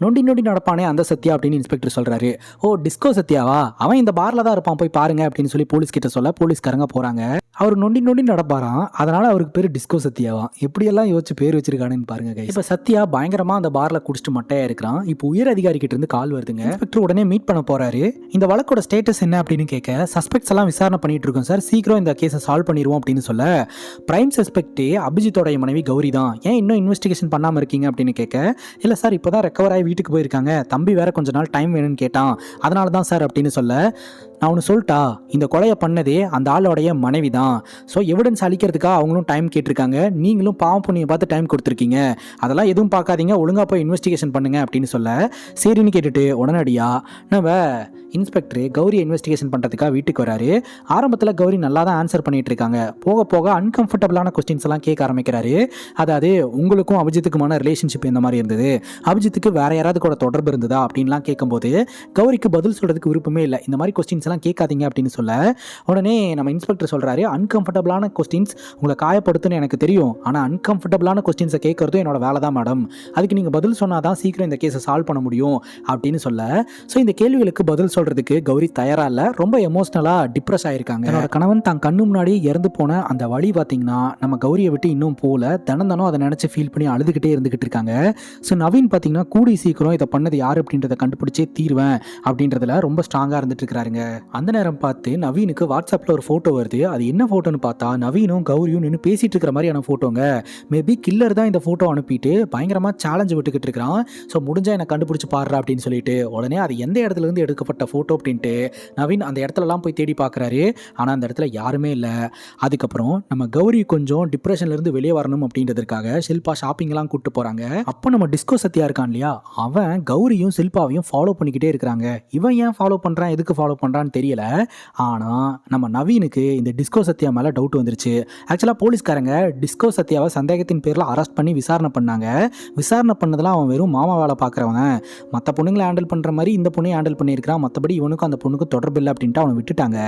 நொண்டி நொண்டி நடப்பானே அந்த சத்யா அப்படின்னு இன்ஸ்பெக்டர் சொல்கிறாரு. ஓ, டிஸ்கோ சத்யாவா, அவன் இந்த பாரில் தான் இருப்பான், போய் பாருங்க அப்படின்னு சொல்லி போலீஸ் கிட்ட சொல்ல போலீஸ்காரங்க போகிறாங்க. அவர் நொண்டி நொண்டி நடப்பாராம், அதனால் அவருக்கு பேர் டிஸ்கோ சத்யாவாம். எப்படியெல்லாம் யோசிச்சு பேர் வச்சிருக்கானுன்னு பாருங்க guys. இப்போ சத்யா பயங்கரமாக அந்த பாரில் குடிச்சிட்டு மட்டையாக இருக்கிறான். இப்போ உயர் அதிகாரி கிட்ட இருந்து கால் வருதுங்க. இன்ஸ்பெக்டர் உடனே மீட் பண்ண போறாரு. இந்த வழக்கோட ஸ்டேட்டஸ் என்ன அப்படின்னு கேட்க, சஸ்பெக்ட்ஸ் எல்லாம் விசாரணை பண்ணிட்டு இருக்கோம் சார், சீக்கிரம் இந்த கேஸை சால்வ் பண்ணிடுவோம் அப்படின்னு சொல்ல, பிரைம் சஸ்பெக்டே அபிஜித்தோடைய மனைவி கௌரி தான், ஏன் இன்னும் இன்வெஸ்டிகேஷன் பண்ணாமல் இருக்கீங்க அப்படின்னு கேட்க, இல்லை சார் இப்போ தான் ரெக்கவர் ஆகி வீட்டுக்கு போயிருக்காங்க, தம்பி வேற கொஞ்ச நாள் டைம் வேணும்னு கேட்டான், அதனால தான் சார் அப்படின்னு சொல்ல, நான் ஒன்று சொல்லிட்டா, இந்த கொலையை பண்ணதே அந்த ஆளோடைய மனைவி தான். ஸோ எவிடன்ஸ் அளிக்கிறதுக்காக அவங்களும் டைம் கேட்டிருக்காங்க, நீங்களும் பாவம் புண்ணியை பார்த்து டைம் கொடுத்துருக்கீங்க, அதெல்லாம் எதுவும் பார்க்காதீங்க, ஒழுங்காக போய் இன்வெஸ்டிகேஷன் பண்ணுங்க அப்படின்னு சொல்ல, சரின்னு கேட்டுட்டு உடனடியாக நம்ம இன்ஸ்பெக்டர் கௌரியை இன்வெஸ்டிகேஷன் பண்ணுறதுக்காக வீட்டுக்கு வராரு. ஆரம்பத்தில் கௌரி நல்லா தான் ஆன்சர் பண்ணிட்டு இருக்காங்க, போக போக அன்கம்ஃபர்டபுளான கொஸ்டின்ஸ் எல்லாம் கேட்க ஆரம்பிக்கிறாரு. அதாவது உங்களுக்கும் அபிஜித்துக்குமான ரிலேஷன்ஷிப் எந்த மாதிரி இருந்தது, அபிஜித்துக்கு வேற யாராவது கூட தொடர்பு இருந்ததா அப்படின்லாம் கேட்கும்போது கௌரிக்கு பதில் சொல்கிறதுக்கு விருப்பமே இல்லை. இந்த மாதிரி கொஸ்டின்ஸ் எல்லாம் கேட்காதீங்க அப்படின்னு சொல்ல, உடனே நம்ம இன்ஸ்பெக்டர் சொல்கிறாரு, அன்கம்ஃபர்டபுளான கொஸ்டின்ஸ் உங்களை காயப்படுத்துன்னு எனக்கு தெரியும், ஆனால் அன்கம்ஃபர்டபுளான கொஸ்டின்ஸை கேட்கறதும் என்னோட வேலை தான் மேடம், அதுக்கு நீங்கள் பதில் சொன்னால் தான் சீக்கிரம் இந்த கேஸை சால்வ் பண்ண முடியும் அப்படின்னு சொல்ல, ஸோ இந்த கேள்விகளுக்கு பதில் சொல்கிறதுக்கு கௌரி தயாராக இல்லை, ரொம்ப எமோஷ்னலாக டிப்ரெஸ் ஆகிருக்காங்க. என்னோட கணவன் தான் கண்ணு முன்னாடி இறந்து போன அந்த வழி பார்த்தீங்கன்னா நம்ம கௌரியை விட்டு இன்னும் போகல, தினம் அதை நினச்சி ஃபீல் பண்ணி அழுதுகிட்டே இருந்துகிட்டு இருக்காங்க. ஸோ நவீன் பார்த்தீங்கன்னா கூடி சீக்கிரம் இதை பண்ணது யார் அப்படின்றத கண்டுபிடிச்சே தீர்வேன் அப்படின்றதுல ரொம்ப ஸ்ட்ராங்காக இருந்துட்டு இருக்கிறாருங்க. அந்த நேரம் பார்த்து நவீனுக்கு வாட்ஸ்அப்பில் ஒரு ஃபோட்டோ வருது. அது என்ன ஃபோட்டோன்னு பார்த்தா நவீனும் கௌரியும் நின்று பேசிட்டு இருக்கிற மாதிரியான ஃபோட்டோங்க. மேபி கில்லர் தான் இந்த ஃபோட்டோ அனுப்பிட்டு பயங்கரமாக சேலஞ்சு விட்டுக்கிட்டு இருக்கிறான். ஸோ முடிஞ்சா என்னை கண்டுபிடிச்சி பாடுறா அப்படின்னு சொல்லிட்டு உடனே அது எந்த இடத்துல இருந்து எடுக்கப்பட்ட ஃபோட்டோ அப்படின்ட்டு நவீன் அந்த இடத்துலலாம் போய் தேடி பார்க்குறாரு. ஆனால் அந்த இடத்துல யாருமே இல்லை. அதுக்கப்புறம் நம்ம கௌரி கொஞ்சம் டிப்ரெஷன்லேருந்து வெளியே வரணும் அப்படின்றதுக்காக ஷில்பா ஷாப்பிங்லாம் கூப்பிட்டு போகிறாங்க. அப்போ நம்ம டிஸ்கோ சத்யா இருக்கான் இல்லையா, அவன் கௌரியும் ஷில்பாவையும் ஃபாலோ பண்ணிக்கிட்டே இருக்கிறாங்க. இவன் ஏன் ஃபாலோ பண்ணுறான், எதுக்கு ஃபாலோ பண்ணுறான்னு தெரியல. ஆனால் நம்ம நவீனுக்கு இந்த டிஸ்கோ சத்யா மேலே டவுட் வந்துருச்சு. ஆக்சுவலாக போலீஸ்காரங்க டிஸ்கோ சத்யாவை சந்தேகத்தின் பேரில் அரெஸ்ட் பண்ணி விசாரணை பண்ணாங்க. விசாரணை பண்ணதெல்லாம் அவன் வெறும் மாமா வேலை பார்க்குறவங்க, மற்ற பொண்ணுங்களை ஹேண்டில் பண்ணுற மாதிரி இந்த பொண்ணையும் ஹேண்டில் பண்ணியிருக்கிறான், மற்றபடி இவனுக்கும் அந்த பொண்ணுக்கு தொடர்பு இல்லை அப்படின்ட்டு அவனை விட்டுட்டாங்க.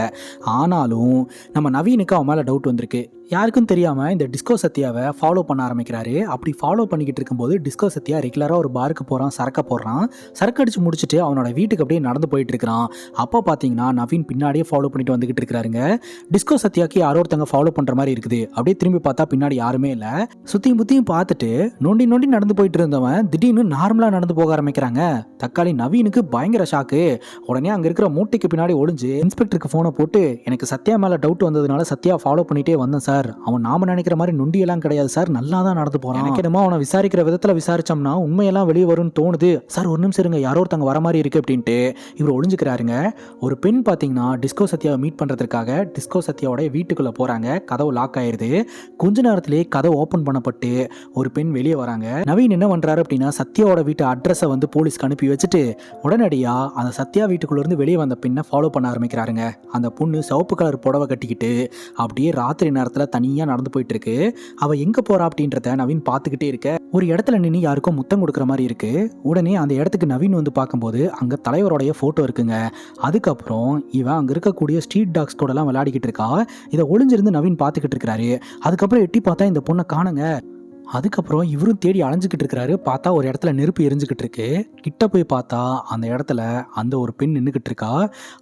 ஆனாலும் நம்ம நவீனுக்கு அவன் மேலே டவுட் வந்திருக்கு. யாருக்கும் தெரியாமல் இந்த டிஸ்கோ சத்யாவை ஃபாலோ பண்ண ஆரம்பிக்கிறாரு. அப்படி ஃபாலோ பண்ணிக்கிட்டு இருக்கும்போது டிஸ்கோ சத்யா ரெகுலராக ஒரு பாருக்கு போகிறான், சரக்க போடுறான். சரக்கு அடிச்சு முடிச்சுட்டு அவனோட வீட்டுக்கு அப்படியே நடந்து போயிட்டு இருக்கிறான். அப்போ பார்த்தீங்கன்னா நவீன் பின்னாடியே ஃபாலோ பண்ணிட்டு வந்துகிட்டு இருக்கிறாருங்க. டிஸ்கோ சத்யாக்கு யாரோ ஒருத்தங்க ஃபாலோ பண்ணுற மாதிரி இருக்குது. அப்படியே திரும்பி பார்த்தா பின்னாடி யாருமே இல்லை. சுற்றியும் புத்தியும் பார்த்துட்டு நொண்டி நொண்டி நடந்து போயிட்டு இருந்தவன் திடீர்னு நார்மலாக நடந்து போக ஆரம்பிக்கிறாங்க. தக்காளி நவீனுக்கு பயங்கர ஷாக்கு. உடனே அங்கே இருக்கிற மூட்டைக்கு பின்னாடி ஒளிஞ்சு இன்ஸ்பெக்டருக்கு ஃபோனை போட்டு, எனக்கு சத்யா மேலே டவுட் வந்ததுனால சத்யா ஃபாலோ பண்ணிட்டே வந்தேன் சார், அவன் நாம நினைக்கிற மாதிரி நொண்டியெல்லாம் கிடையாது சார், நல்லா தான் நடந்து போறான், எனக்கு என்னமோ அவனை விசாரிக்கிற விதத்தில் விசாரிச்சோம்னா உண்மையெல்லாம் வெளியே வரும்னு தோணுது சார், ஒரு நிமிஷம் இருங்க, யாரோ ஒருத்தங்க வர மாதிரி இருக்கு அப்படின்ட்டு இவர் ஒளிஞ்சுக்கிறாருங்க. ஒரு பெண் பார்த்தீங்கன்னா டிஸ்கோ சத்யாவை மீட் பண்ணுறதுக்காக டிஸ்கோ சத்யாவோட வீட்டுக்குள்ளே போகிறாங்க. கதவு லாக் ஆயிடுது. கொஞ்ச நேரத்திலே கதவு ஓப்பன் பண்ணப்பட்டு ஒரு பெண் வெளியே வராங்க. நவீன் என்ன பண்ணுறாரு அப்படின்னா சத்யாவோட வீட்டு அட்ரஸை வந்து போலீஸ்க்கு அனுப்பி வச்சுட்டு உடனடியாக அந்த சத்யா வீட்டுக்குள்ளேருந்து வெளியே வந்த பெண்ணை ஃபாலோ பண்ண ஆரம்பிக்கிறாருங்க. அந்த பொண்ணு சிவப்பு கலர் புடவை கட்டிக்கிட்டு அப்படியே ராத்திரி நேரத்தில் தனியாக நடந்து போயிட்டு இருக்கு. அவ எங்க போறா அப்படின்றத நவீன் பார்த்துக்கிட்டே இருக்க, ஒரு இடத்துல நின்று யாருக்கும் முத்தம் கொடுக்குற மாதிரி இருக்கு. உடனே அந்த இடத்துக்கு நவீன் வந்து பார்க்கும்போது அங்க தலைவருடைய போட்டோ இருக்குங்க. அதுக்கப்புறம் இவன் அங்க இருக்கக்கூடிய ஸ்ட்ரீட் டாக்ஸ் கூட எல்லாம் விளையாடிக்கிட்டு இருக்கா. இதை ஒளிஞ்சிருந்து நவீன் பார்த்துக்கிட்டு இருக்கிறாரு. அதுக்கப்புறம் எட்டி பார்த்தா இந்த பொண்ணை காணுங்க. அதுக்கப்புறம் இவரும் தேடி அலைஞ்சிக்கிட்டு இருக்கிறாரு. பார்த்தா ஒரு இடத்துல நெருப்பு எரிஞ்சுக்கிட்டு இருக்கு. கிட்ட போய் பார்த்தா அந்த இடத்துல அந்த ஒரு பெண் நின்றுக்கிட்டு இருக்கா.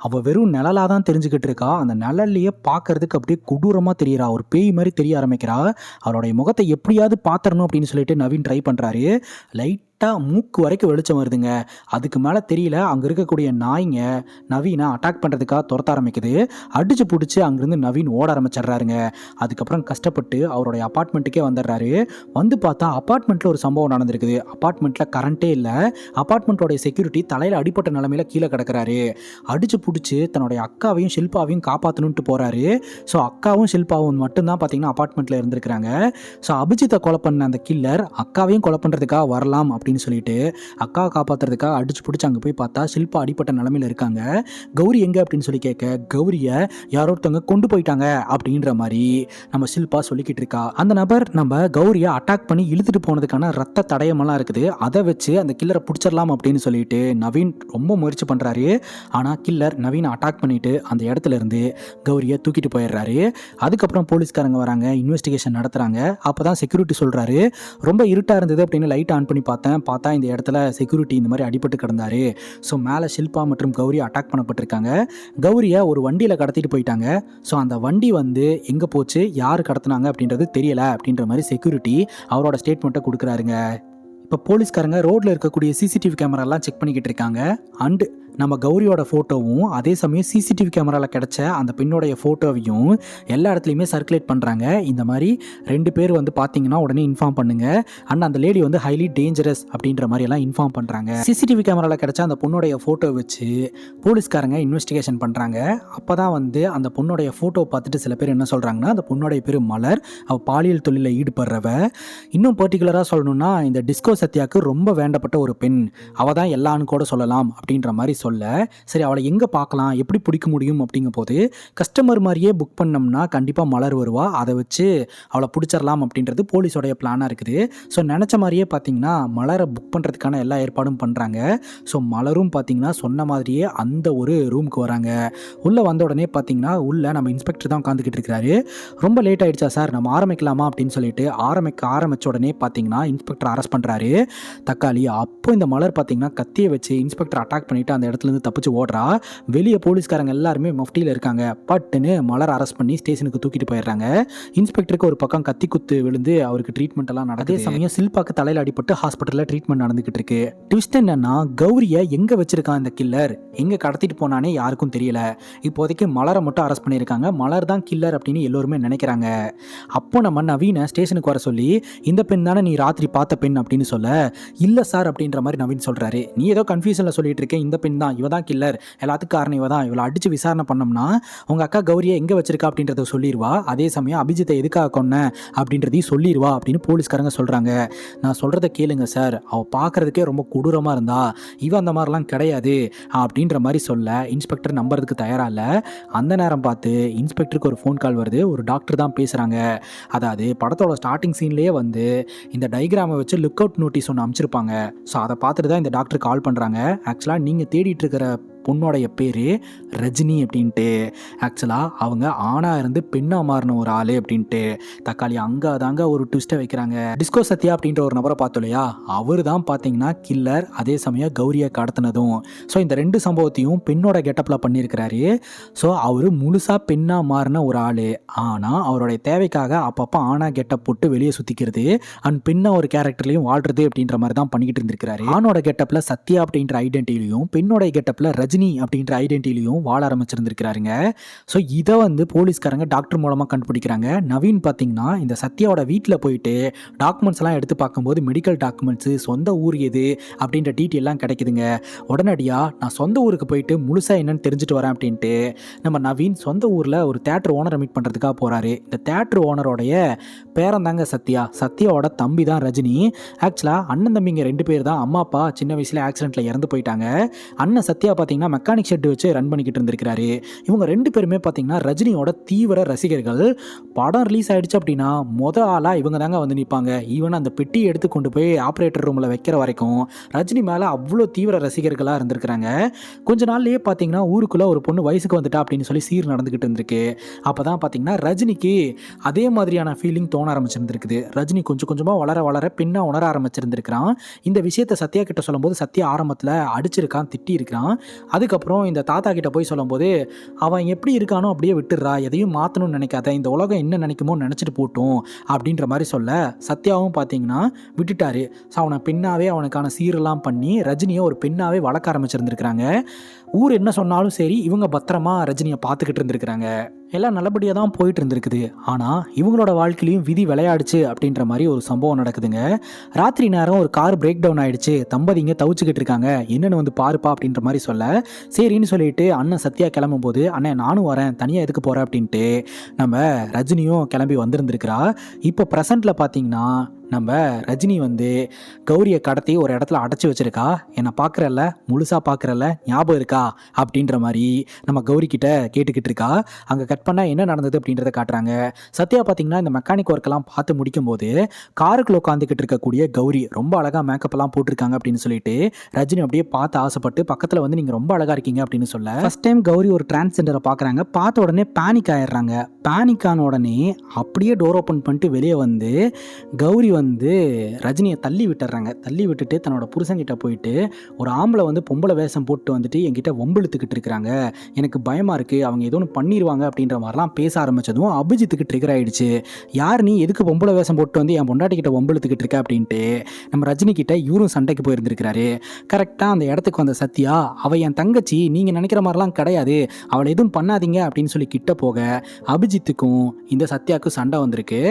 அவள் வெறும் நிழலாக தான் தெரிஞ்சுக்கிட்டு இருக்கா. அந்த நிழல்லையே பார்க்கறதுக்கு அப்படியே கொடூரமாக தெரியுறா, ஒரு பேய் மாதிரி தெரிய ஆரம்பிக்கிறா. அவருடைய முகத்தை எப்படியாவது பார்த்துடணும் அப்படின்னு சொல்லிட்டு நவீன் ட்ரை பண்ணுறாரு. மூக்கு வரைக்கும் வெளிச்சம் வருதுங்க. அதுக்கு மேலே தெரியல. அங்கே இருக்கக்கூடிய நாய்ங்க நவீனை அட்டாக் பண்ணுறதுக்காக துரத்த ஆரம்பிக்குது. அடிச்சு பிடிச்சி அங்கேருந்து நவீன் ஓட ஆரம்பிச்சிடுறாருங்க. அதுக்கப்புறம் கஷ்டப்பட்டு அவருடைய அப்பார்ட்மெண்ட்டுக்கே வந்துடுறாரு. வந்து பார்த்தா அப்பார்ட்மெண்ட்டில் ஒரு சம்பவம் நடந்திருக்குது. அப்பார்ட்மெண்ட்டில் கரண்ட்டே இல்லை. அப்பார்ட்மெண்ட்டோடைய செக்யூரிட்டி தலையில் அடிப்பட்ட நிலமையில கீழே கிடக்கிறாரு. அடிச்சு பிடிச்சி தன்னுடைய அக்காவையும் ஷில்பாவையும் காப்பாற்றணுன்ட்டு போகிறாரு. ஸோ அக்காவும் ஷில்பாவும் மட்டும்தான் பார்த்தீங்கன்னா அப்பார்ட்மெண்ட்டில் இருந்திருக்கிறாங்க. ஸோ அபிஜித்தை கொலை பண்ண அந்த கில்லர் அக்காவையும் கொலை பண்ணுறதுக்காக வரலாம் அப்படின்னு சொல்லிட்டு அக்காவை காப்பாற்றுறதுக்காக அடிச்சு பிடிச்சி அங்கே போய் பார்த்தா ஷில்பா அடிப்பட்ட நிலமையில இருக்காங்க. கௌரி எங்கே அப்படின்னு சொல்லி கேட்க கௌரியை யாரோ ஒருத்தவங்க கொண்டு போயிட்டாங்க அப்படின்ற மாதிரி நம்ம ஷில்பா சொல்லிக்கிட்டு இருக்கா. அந்த நபர் நம்ம கௌரியை அட்டாக் பண்ணி இழுத்துட்டு போனதுக்கான ரத்த தடயமெல்லாம் இருக்குது. அதை வச்சு அந்த கில்லரை பிடிச்சிடலாம் அப்படின்னு சொல்லிட்டு நவீன் ரொம்ப முயற்சி பண்ணுறாரு. ஆனால் கில்லர் நவீனை அட்டாக் பண்ணிட்டு அந்த இடத்துல இருந்து கௌரியை தூக்கிட்டு போயிடுறாரு. அதுக்கப்புறம் போலீஸ்காரங்க வராங்க, இன்வெஸ்டிகேஷன் நடத்துகிறாங்க. அப்போ தான் செக்யூரிட்டி சொல்கிறாரு, ரொம்ப இருட்டாக இருந்தது அப்படின்னு லைட் ஆன் பண்ணி பார்த்தா இந்த இடத்துல செக்யூரிட்டி இந்த மாதிரி அடிபட்டு கிடந்தாரு. ஸோ மேலே ஷில்பா மற்றும் கௌரி அட்டாக் பண்ணப்பட்டிருக்காங்க. கௌரியை ஒரு வண்டியில் கடத்திட்டு போயிட்டாங்க. ஸோ அந்த வண்டி வந்து எங்கே போச்சு, யார் கடத்தினாங்க அப்படின்றது தெரியல அப்படின்ற மாதிரி செக்யூரிட்டி அவரோட ஸ்டேட்மெண்ட்டை கொடுக்குறாருங்க. இப்போ போலீஸ்காரங்க ரோட்டில் இருக்கக்கூடிய சிசிடிவி கேமராலாம் செக் பண்ணிக்கிட்டு இருக்காங்க. அண்டு நம்ம கௌரியோட ஃபோட்டோவும் அதே சமயம் சிசிடிவி கேமராவில் கிடச்ச அந்த பெண்ணோடைய ஃபோட்டோவையும் எல்லா இடத்துலையுமே சர்க்குலேட் பண்ணுறாங்க. இந்த மாதிரி 2 பேர் வந்து பார்த்தீங்கன்னா உடனே இன்ஃபார்ம் பண்ணுங்கள், அண்ட் அந்த லேடி வந்து ஹைலி டேஞ்சரஸ் அப்படின்ற மாதிரி எல்லாம் இன்ஃபார்ம் பண்ணுறாங்க. சிசிடிவி கேமராவில் கிடச்ச அந்த பொண்ணுடைய ஃபோட்டோ வச்சு போலீஸ்காரங்க இன்வெஸ்டிகேஷன் பண்ணுறாங்க. அப்போ தான் வந்து அந்த பொண்ணுடைய ஃபோட்டோ பார்த்துட்டு சில பேர் என்ன சொல்கிறாங்கன்னா, அந்த பொண்ணுடைய பேர் மலர், அவள் பாலியல் தொழிலில் ஈடுபடுறவ. இன்னும் பர்டிகுலராக சொல்லணும்னா இந்த டிஸ்கோ சத்யாவுக்கு ரொம்ப வேண்டப்பட்ட ஒரு பெண், அவள் தான் எல்லான்னு கூட சொல்லலாம் அப்படின்ற மாதிரி சொல்ல, சரி அவளை எங்கே பார்க்கலாம், எப்படி பிடிக்க முடியும் அப்படிங்கும் போது கஸ்டமர் மாதிரியே புக் பண்ணோம்னா கண்டிப்பாக மலர் வருவா, அதை வச்சு அவளை பிடிச்சிடலாம் அப்படின்றது போலீஸோடைய பிளானாக இருக்குது. ஸோ நினச்ச மாதிரியே பார்த்தீங்கன்னா மலரை புக் பண்ணுறதுக்கான எல்லா ஏற்பாடும் பண்ணுறாங்க. ஸோ மலரும் பார்த்தீங்கன்னா சொன்ன மாதிரியே அந்த ஒரு ரூமுக்கு வராங்க. உள்ளே வந்த உடனே பார்த்தீங்கன்னா உள்ளே நம்ம இன்ஸ்பெக்டர் தான் உட்காந்துக்கிட்டு இருக்கிறாரு. ரொம்ப லேட் ஆகிடுச்சா சார், நம்ம ஆரம்பிக்கலாமா அப்படின்னு சொல்லிட்டு ஆரம்பித்த உடனே பார்த்தீங்கன்னா இன்ஸ்பெக்டர் அரெஸ்ட் பண்ணுறாரு தக்காளி. அப்போ இந்த மலர் பார்த்தீங்கன்னா கத்தியை வச்சு இன்ஸ்பெக்டர் அட்டாக் பண்ணிவிட்டு அந்த இடத்துலேருந்து தப்பிச்சு ஓடுறா. வெளியே போலீஸ்காரங்க எல்லாருமே மஃப்டியில் இருக்காங்க. பட்டுன்னு மலர் அரெஸ்ட் பண்ணி ஸ்டேஷனுக்கு தூக்கிட்டு போயிடுறாங்க. இன்ஸ்பெக்டருக்கு ஒரு பக்கம் கத்தி குத்து விழுந்து அவருக்கு ட்ரீட்மெண்ட் எல்லாம் நடக்குது. அதே சமயம் ஷில்பாக்கு தலையில் அடிபட்டு ஹாஸ்பிட்டலில் ட்ரீட்மெண்ட் நடந்துகிட்டு இருக்கு. ட்விஸ்ட் என்னன்னா, கௌரியை எங்கே வச்சிருக்கான் இந்த கில்லர், எங்கே கடத்திட்டு போனானே யாருக்கும் தெரியல. இப்போதைக்கு மலரை மட்டும் அரெஸ்ட் பண்ணியிருக்காங்க. மலர் தான் கில்லர் அப்படின்னு எல்லோருமே நினைக்கிறாங்க. அப்போ நம்ம நவீனை ஸ்டேஷனுக்கு வர சொல்லி, இந்த பெண் தானே நீ ராத்திரி பார்த்த பெண் அப்படின்னு சொல்ல, இல்லை சார் அப்படின்ற மாதிரி நவீன் சொல்கிறாரு. நீ ஏதோ கன்ஃபியூஷனில் சொல்லிட்டு இருக்கேன், இந்த பெண் தான், இவ தான் கில்லர், எல்லாத்துக்கும் காரணம் இவ தான், இவளை அடித்து விசாரணை பண்ணோம்னா உங்கள் அக்கா கௌரியை எங்கே வச்சிருக்கா அப்படின்றத சொல்லிடுவா. அதே சமயம் அபிஜித்தை எதுக்காக கொன்ன அப்படின்றதையும் சொல்லிடுவா அப்படின்னு போலீஸ்காரங்க சொல்கிறாங்க. நான் சொல்கிறத கேளுங்க சார், அவள் பார்க்குறதுக்கே ரொம்ப கொடூரமாக இருந்தா, இவன் அந்த மாதிரிலாம் கிடையாது அப்படின்ற மாதிரி சொல்ல இன்ஸ்பெக்டர் நம்புறதுக்கு தயாராக இல்லை. அந்த நேரம் பார்த்து இன்ஸ்பெக்டருக்கு ஒரு ஃபோன் கால் வருது. ஒரு டாக்டர் தான் பேசுகிறாங்க. அதாவது படத்தோட ஸ்டார்டிங் சீன்லேயே வந்து இந்த டயக்ராமை வச்சு லுக் அவுட் நோட்டீஸ் ஒன்று அமைச்சிருப்பாங்க. ஸோ அதை பார்த்துட்டு தான் இந்த டாக்டர் கால் பண்ணுறாங்க. ஆக்சுவலாக நீங்கள் தேடிட்டு இருக்கிற பொண்ணோடைய பேர் ரஜினி அப்படின்ட்டு. ஆக்சுவலாக அவங்க ஆணாக இருந்து பெண்ணாக மாறின ஒரு ஆள் அப்படின்ட்டு. தக்காளி அங்கே தாங்க ஒரு ட்விஸ்ட்டை வைக்கிறாங்க. டிஸ்கோ சத்யா அப்படின்ற ஒரு நபரை பார்த்தோம் இல்லையா, அவர் தான் பார்த்தீங்கன்னா கில்லர், அதே சமயம் கௌரியை கடத்தினதும். ஸோ இந்த 2 சம்பவத்தையும் பெண்ணோட கெட்டப்பில் பண்ணியிருக்கிறாரு. ஸோ அவர் முழுசாக பெண்ணாக மாறின ஒரு ஆள். ஆனால் அவருடைய தேவைக்காக அப்பப்போ ஆணாக கெட்டப் போட்டு வெளியே சுற்றிக்கிறது அண்ட் பெண்ணாக ஒரு கேரக்டர்லையும் வாழ்றது அப்படின்ற மாதிரி தான் பண்ணிக்கிட்டு இருந்திருக்கிறாரு. ஆணோட கெட்டப்பில் சத்யா அப்படின்ற ஐடென்டிட்டிலையும் பெண்ணோட கெட்டப்பில் ரஜினி அப்படின்ற ஐடென்டிட்டிலையும் வாழ ஆரம்பிச்சிருந்திருக்கிறாருங்க. ஸோ இதை வந்து போலீஸ்காரங்க டாக்டர் மூலமாக கண்டுபிடிக்கிறாங்க. நவீன் பார்த்தீங்கன்னா இந்த சத்யாவோட வீட்டில் போயிட்டு டாக்குமெண்ட்ஸ் எல்லாம் எடுத்து பார்க்கும்போது மெடிக்கல் டாக்குமெண்ட்ஸு, சொந்த ஊர் எது அப்படின்ற டீட்டெயிலாம் கிடைக்குதுங்க. உடனடியாக நான் சொந்த ஊருக்கு போயிட்டு முழுசாக என்னன்னு தெரிஞ்சுட்டு வரேன் அப்படின்ட்டு நம்ம நவீன் சொந்த ஊரில் ஒரு தேட்டர் ஓனரை மீட் பண்ணுறதுக்காக போகிறாரு. இந்த தேட்டர் ஓனரோடைய பேரன் தாங்க சத்யா. சத்யாவோட தம்பி தான் ரஜினி. ஆக்சுவலாக அண்ணன் தம்பிங்க 2 பேர் தான். அம்மா அப்பா சின்ன வயசில் ஆக்சிடென்ட்டில் இறந்து போயிட்டாங்க. அண்ணன் சத்யா பார்த்தீங்கன்னா மெக்கானிக் ஷெட் வச்சு ரன் பண்ணிக்கிட்டு இருந்திருக்கிறாரு. இவங்க 2 பேருமே பார்த்தீங்கன்னா ரஜினியோட தீவிர ரசிகர்கள். படம் ரிலீஸ் ஆகிடுச்சு அப்படின்னா ஆளாக இவங்க தாங்க வந்து நிற்பாங்க. ஈவன் அந்த பெட்டியை எடுத்து கொண்டு போய் ஆப்ரேட்டர் ரூமில் வைக்கிற வரைக்கும் ரஜினி மேலே அவ்வளோ தீவிர ரசிகர்களாக இருந்திருக்கிறாங்க. கொஞ்ச நாள்லேயே பார்த்தீங்கன்னா ஊருக்குள்ளே ஒரு பொண்ணு வயசுக்கு வந்துட்டா அப்படின்னு சொல்லி சீர் நடந்துக்கிட்டு இருந்திருக்கு. அப்போ தான் பார்த்தீங்கன்னா ரஜினிக்கு அதே மாதிரியான ஃபீலிங் தோண ஆரம்பிச்சிருந்துருக்குது. ரஜினி கொஞ்சம் கொஞ்சமாக வளர வளர பின்னா உணர ஆரம்பிச்சிருந்திருக்கிறான். இந்த விஷயத்தை சத்யா கிட்ட சொல்லும்போது சத்யா ஆரம்பத்தில் அடிச்சிருக்கான், திட்டி இருக்கிறான். அதுக்கப்புறம் இந்த தாத்தா கிட்ட போய் சொல்லும்போது, அவன் எப்படி இருக்கானோ அப்படியே விட்டுடுறா, எதையும் மாற்றணும்னு நினைக்காத, இந்த உலகம் என்ன நினைக்குமோ நினச்சிட்டு போட்டோம் அப்படின்ற மாதிரி சொல்ல சத்யாவும் பார்த்தீங்கன்னா விட்டுட்டாரு. ஸோ அவனை பெண்ணாவே அவனுக்கான சீரெல்லாம் பண்ணி ரஜினியை ஒரு பெண்ணாவே வளர்க்க ஆரம்பிச்சிருந்துருக்கிறாங்க. ஊர் என்ன சொன்னாலும் சரி இவங்க பத்திரமா ரஜினியை பார்த்துக்கிட்டு இருந்திருக்கிறாங்க. எல்லாம் நல்லபடியாக தான் போயிட்டு இருந்திருக்குது. ஆனால் இவங்களோட வாழ்க்கையிலையும் விதி விளையாடுச்சு அப்படின்ற மாதிரி ஒரு சம்பவம் நடக்குதுங்க. ராத்திரி நேரம் ஒரு கார் பிரேக் டவுன் ஆகிடுச்சு. தம்பதிங்க தவிச்சுக்கிட்டு இருக்காங்க. என்னென்னு வந்து பாருப்பா அப்படின்ற மாதிரி சொல்ல, சரின்னு சொல்லிட்டு அண்ணன் சத்யா கிளம்பும் போது, அண்ணன் நானும் வரேன், தனியாக எதுக்கு போகிறேன் அப்படின்ட்டு நம்ம ரஜினியும் கிளம்பி வந்திருந்துருக்கிறா. இப்போ ப்ரெசண்ட்டில் பார்த்தீங்கன்னா நம்ம ரஜினி வந்து கௌரியை கடத்தி ஒரு இடத்துல அடைச்சி வச்சிருக்கா, என்னை பார்க்குறல்ல, முழுசாக பார்க்குறல்ல, ஞாபகம் இருக்கா அப்படின்ற மாதிரி நம்ம கௌரி கிட்ட கேட்டுக்கிட்டு இருக்கா. அங்கே கட் பண்ணால் என்ன நடந்தது அப்படின்றத காட்டுறாங்க. சத்யா பார்த்தீங்கன்னா இந்த மெக்கானிக் ஒர்க்கெல்லாம் பார்த்து முடிக்கும்போது காருக்குள்ள உட்காந்துக்கிட்டு இருக்கக்கூடிய கௌரி ரொம்ப அழகாக மேக்கப்லாம் போட்டிருக்காங்க அப்படின்னு சொல்லிட்டு ரஜினி அப்படியே பார்த்து ஆசைப்பட்டு பக்கத்தில் வந்து நீங்கள் ரொம்ப அழகாக இருக்கீங்க அப்படின்னு சொல்ல ஃபர்ஸ்ட் டைம் கௌரி ஒரு டிரான்ஸ்ஜெண்டரை பார்க்குறாங்க. பார்த்த உடனே பேனிக் ஆயிடுறாங்க. பேனிக் ஆன உடனே அப்படியே டோர் ஓப்பன் பண்ணிட்டு வெளியே வந்து கௌரி வந்து ரஜினியை தள்ளி விட்டுறாங்க. தள்ளி விட்டுட்டு தன்னோட புருஷன்கிட்ட போயிட்டு ஒரு ஆம்பளை வந்து பொம்பளை வேஷம் போட்டு வந்துட்டு என்கிட்ட வம்பிழுத்துக்கிட்டு இருக்கிறாங்க, எனக்கு பயமாக இருக்குது, அவங்க ஏதோ ஒன்று பண்ணிடுவாங்க அப்படின்ற மாதிரிலாம் பேச ஆரம்பித்ததும் அபிஜித்துக்கு ட்ரிகர் ஆகிடுச்சு. யார் நீ, எதுக்கு பொம்பளை வேஷம் போட்டு வந்து என் பொண்டாட்டிக்கிட்ட வம்பிழுத்துக்கிட்டு இருக்க அப்படின்ட்டு நம்ம ரஜினி கிட்ட இவரும் சண்டைக்கு போயிருந்திருக்கிறாரு. கரெக்டாக அந்த இடத்துக்கு வந்த சத்யா, அவள் என் தங்கச்சி, நீங்கள் நினைக்கிற மாதிரிலாம் கிடையாது, அவளை எதுவும் பண்ணாதீங்க அப்படின்னு சொல்லி கிட்ட போக அபிஜித்துக்கும் இந்த சத்யாவுக்கும் சண்டை வந்திருக்கு.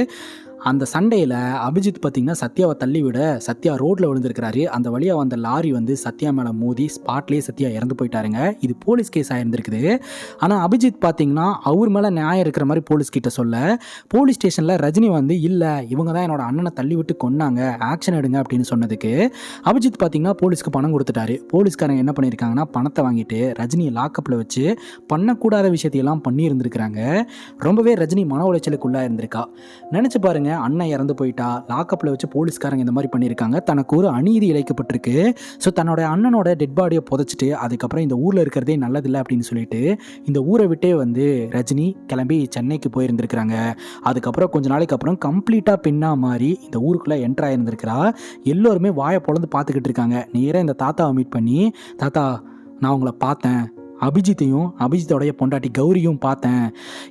அந்த சண்டையில் அபிஜித் பார்த்திங்கன்னா சத்யாவை தள்ளி விட சத்யா ரோட்டில் விழுந்திருக்கிறாரு. அந்த வழியாக வந்த லாரி வந்து சத்யா மேலே மோதி ஸ்பாட்லேயே சத்யா இறந்து போயிட்டாருங்க. இது போலீஸ் கேஸ் ஆகிருந்துருக்குது. ஆனால் அபிஜித் பார்த்திங்கன்னா அவர் மேலே நியாயம் இருக்கிற மாதிரி போலீஸ் கிட்ட சொல்ல போலீஸ் ஸ்டேஷனில் ரஜினி வந்து இல்லை, இவங்க தான் என்னோட அண்ணனை தள்ளி விட்டு கொன்னாங்க, ஆக்ஷன் எடுங்க அப்படின்னு சொன்னதுக்கு அபிஜித் பார்த்திங்கன்னா போலீஸ்க்கு பணம் கொடுத்துட்டாரு. போலீஸ்காரங்க என்ன பண்ணியிருக்காங்கன்னா பணத்தை வாங்கிட்டு ரஜினியை லாக்கப்பில் வச்சு பண்ணக்கூடாத விஷயத்தையெல்லாம் பண்ணியிருந்துருக்கிறாங்க. ரொம்பவே ரஜினி மன உளைச்சலுக்குள்ளாக இருந்திருக்கா. நினச்சி பாருங்க, அண்ணன் இறந்து போயிட்டா, லாக்கப்பில் வச்சு போலீஸ்காரங்க இந்த மாதிரி பண்ணியிருக்காங்க, தனக்கு ஒரு அநீதி இழைக்கப்பட்டிருக்கு. ஸோ தன்னோட அண்ணனோட டெட் பாடியை புதைச்சிட்டு அதுக்கப்புறம் இந்த ஊரில் இருக்கிறதே நல்லதில்லை அப்படின்னு சொல்லிட்டு இந்த ஊரை விட்டே வந்து ரஜினி கிளம்பி சென்னைக்கு போயிருந்துருக்கிறாங்க. அதுக்கப்புறம் கொஞ்ச நாளைக்கு அப்புறம் கம்ப்ளீட்டாக பின்னா மாதிரி இந்த ஊருக்குள்ளே என்ட்ரு ஆகிருந்துருக்கிறா. எல்லோருமே வாயை பொழந்து பார்த்துக்கிட்டு இருக்காங்க. நேராக இந்த தாத்தாவை மீட் பண்ணி, தாத்தா நான் உங்களை பார்த்தேன், அபிஜித்தையும் அபிஜித்தோடைய பொண்டாட்டி கௌரியும் பார்த்தேன்,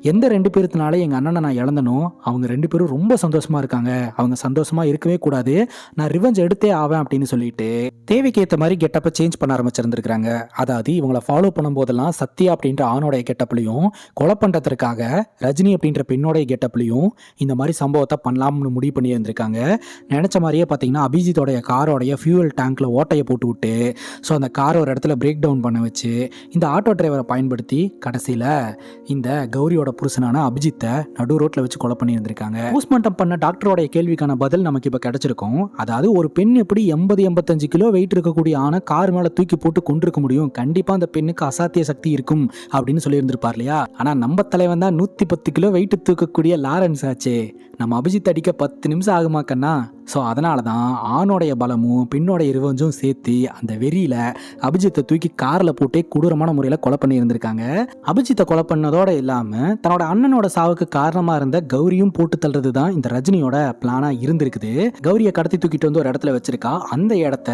எந்த 2 பேருத்தினால எங்கள் அண்ணனை நான் இழந்தனோ அவங்க 2 பேரும் ரொம்ப சந்தோஷமாக இருக்காங்க, அவங்க சந்தோஷமாக இருக்கவே கூடாது, நான் ரிவெஞ்ச் எடுத்தே ஆவேன் அப்படின்னு சொல்லிட்டு தேவைக்கு ஏற்ற மாதிரி கெட்டப்பை சேஞ்ச் பண்ண ஆரம்பிச்சிருந்துருக்காங்க. அதாவது இவங்களை ஃபாலோ பண்ணும்போதெல்லாம் சத்யா அப்படின்ற ஆணோடைய கெட்டப்லையும் கொலை பண்ணுறதுக்காக ரஜினி அப்படின்ற பெண்ணோடைய கெட்டப்லையும் இந்த மாதிரி சம்பவத்தை பண்ணலாம்னு முடிவு பண்ணி இருந்திருக்காங்க. நினச்ச மாதிரியே பார்த்தீங்கன்னா அபிஜித்தோடைய காரோடைய ஃபியூவல் டேங்க்கில் ஓட்டையை போட்டு விட்டு ஸோ அந்த காரை ஒரு இடத்துல பிரேக் டவுன் பண்ண வச்சு இந்த ஆட்டோ டிரைவரை பயன்படுத்தி கடைசியில் இந்த கௌரியோட புருஷனான அபிஜித்தை நடு ரோட்டில் வச்சு கொலை பண்ணியிருந்திருக்காங்க. போஸ்ட்மார்ட்டம் பண்ண டாக்டரோடைய கேள்விக்கான பதில் நமக்கு இப்போ கிடைச்சிருக்கும். அதாவது ஒரு பெண் எப்படி 80-85 கிலோ வெயிட் இருக்கக்கூடிய ஆன கார் மேலே தூக்கி போட்டு கொண்டிருக்க முடியும், கண்டிப்பாக அந்த பெண்ணுக்கு அசாத்திய சக்தி இருக்கும் அப்படின்னு சொல்லியிருந்திருப்பார் இல்லையா. ஆனால் நம்ம தலைவன் தான் 110 கிலோ வெயிட் தூக்கக்கூடிய லாரன்ஸ் ஆச்சே. நம்ம அபிஜித் அடிக்க 10 நிமிஷம் ஆகுமா கண்ணா? ஸோ அதனால தான் ஆணோடைய பலமும் பெண்ணோடைய ரிவெஞ்சும் சேர்த்து அந்த வெறியில் அபிஜித்தை தூக்கி காரில் போட்டே கொடூரமான முறையில் கொலை பண்ணி இருந்திருக்காங்க. அபிஜித்தை கொலை பண்ணதோடு இல்லாமல் தன்னோட அண்ணனோட சாவுக்கு காரணமாக இருந்த கௌரியும் போட்டு தள்ளுறது தான் இந்த ரஜினியோட பிளானாக இருந்திருக்குது. கௌரியை கடத்தி தூக்கிட்டு வந்து ஒரு இடத்துல வச்சிருக்கா. அந்த இடத்த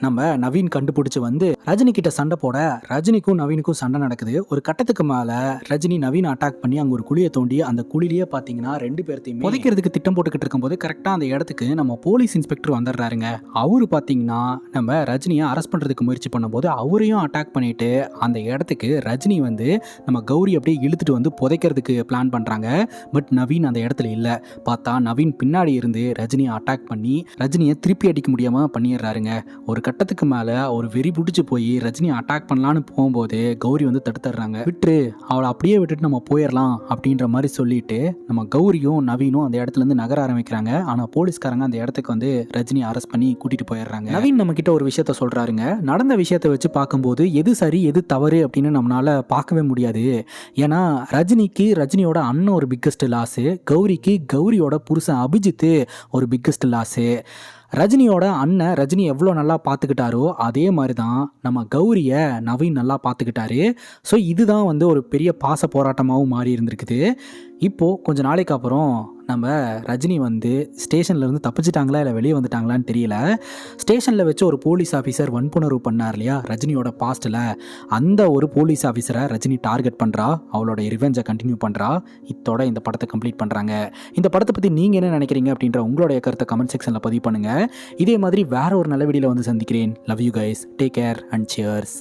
நம்ம நவீன் கண்டுபிடிச்சு வந்து ரஜினி கிட்ட சண்டை போட ரஜினிக்கும் நவீனுக்கும் சண்டை நடக்குது. ஒரு கட்டத்துக்கு மேலே ரஜினி நவீன் அட்டாக் பண்ணி அங்கே ஒரு குழியை தோண்டி அந்த குழியிலேயே பார்த்தீங்கன்னா 2 பேர்த்தையும் புதைக்கிறதுக்கு திட்டம் போட்டுக்கிட்டு இருக்கும்போது கரெக்டாக அந்த இடத்துக்கு நம்ம போலீஸ் இன்ஸ்பெக்டர் வந்துடுறாருங்க. அவரு பார்த்தீங்கன்னா நம்ம ரஜினியை அரெஸ்ட் பண்ணுறதுக்கு முயற்சி பண்ணும்போது அவரையும் அட்டாக் பண்ணிட்டு அந்த இடத்துக்கு ரஜினி வந்து நம்ம கௌரி அப்படியே இழுத்துட்டு வந்து புதைக்கிறதுக்கு பிளான் பண்ணுறாங்க. பட் நவீன் அந்த இடத்துல இல்லை. பார்த்தா நவீன் பின்னாடி இருந்து ரஜினியை அட்டாக் பண்ணி ரஜினியை திருப்பி அடிக்க முடியாமல் பண்ணிடுறாருங்க. ஒரு கட்டத்துக்கு மேலே ஒரு வெறி பிடிச்சி போய் ரஜினியை அட்டாக் பண்ணலான்னு போகும்போது கௌரி வந்து தடுத்துடுறாங்க. விட்டு அவளை அப்படியே விட்டுட்டு நம்ம போயிடலாம் அப்படின்ற மாதிரி சொல்லிட்டு நம்ம கௌரியும் நவீனும் அந்த இடத்துல இருந்து நகர ஆரம்பிக்கிறாங்க. ஆனால் போலீஸ்காரங்க அந்த இடத்துக்கு வந்து ரஜினி அரெஸ்ட் பண்ணி கூட்டிட்டு போயிடுறாங்க. நவீன் நம்ம கிட்ட ஒரு விஷயத்த சொல்றாருங்க. நடந்த விஷயத்தை வச்சு பார்க்கும்போது எது சரி எது தவறு அப்படின்னு நம்மளால பார்க்கவே முடியாது. ஏன்னா ரஜினிக்கு ரஜினியோட அண்ணன் ஒரு பிக்கஸ்ட் லாஸு, கௌரிக்கு கௌரியோட புருஷன் அபிஜித்து ஒரு பிக்கஸ்ட் லாஸு. ரஜினியோட அண்ணன் ரஜினி எவ்வளோ நல்லா பார்த்துக்கிட்டாரோ அதே மாதிரி தான் நம்ம கௌரியை நவீன் நல்லா பார்த்துக்கிட்டாரு. ஸோ இதுதான் வந்து ஒரு பெரிய பாச போராட்டமாகவும் மாறி இருந்திருக்குது. இப்போது கொஞ்சம் நாளைக்கு அப்புறம் நம்ம ரஜினி வந்து ஸ்டேஷன்லேருந்து தப்பிச்சிட்டாங்களா இல்லை வெளியே வந்துட்டாங்களான்னு தெரியல. ஸ்டேஷனில் வச்சு ஒரு போலீஸ் ஆஃபீஸர் வன்புணர்வு பண்ணார் இல்லையா ரஜினியோட பாஸ்ட்டில், அந்த ஒரு போலீஸ் ஆஃபீஸரை ரஜினி டார்கெட் பண்ணுறா, அவளோட ரிவெஞ்சை கண்டினியூ பண்ணுறா. இதோட இந்த படத்தை கம்ப்ளீட் பண்ணுறாங்க. இந்த படத்தை பற்றி நீங்கள் என்ன நினைக்கிறீங்க அப்படின்ற உங்களுடைய கருத்தை கமெண்ட் செக்ஷனில் பதிவு பண்ணுங்கள். இதே மாதிரி வேற ஒரு நல்ல வீடியோவில் வந்து சந்திக்கிறேன். Love you guys, take care and cheers.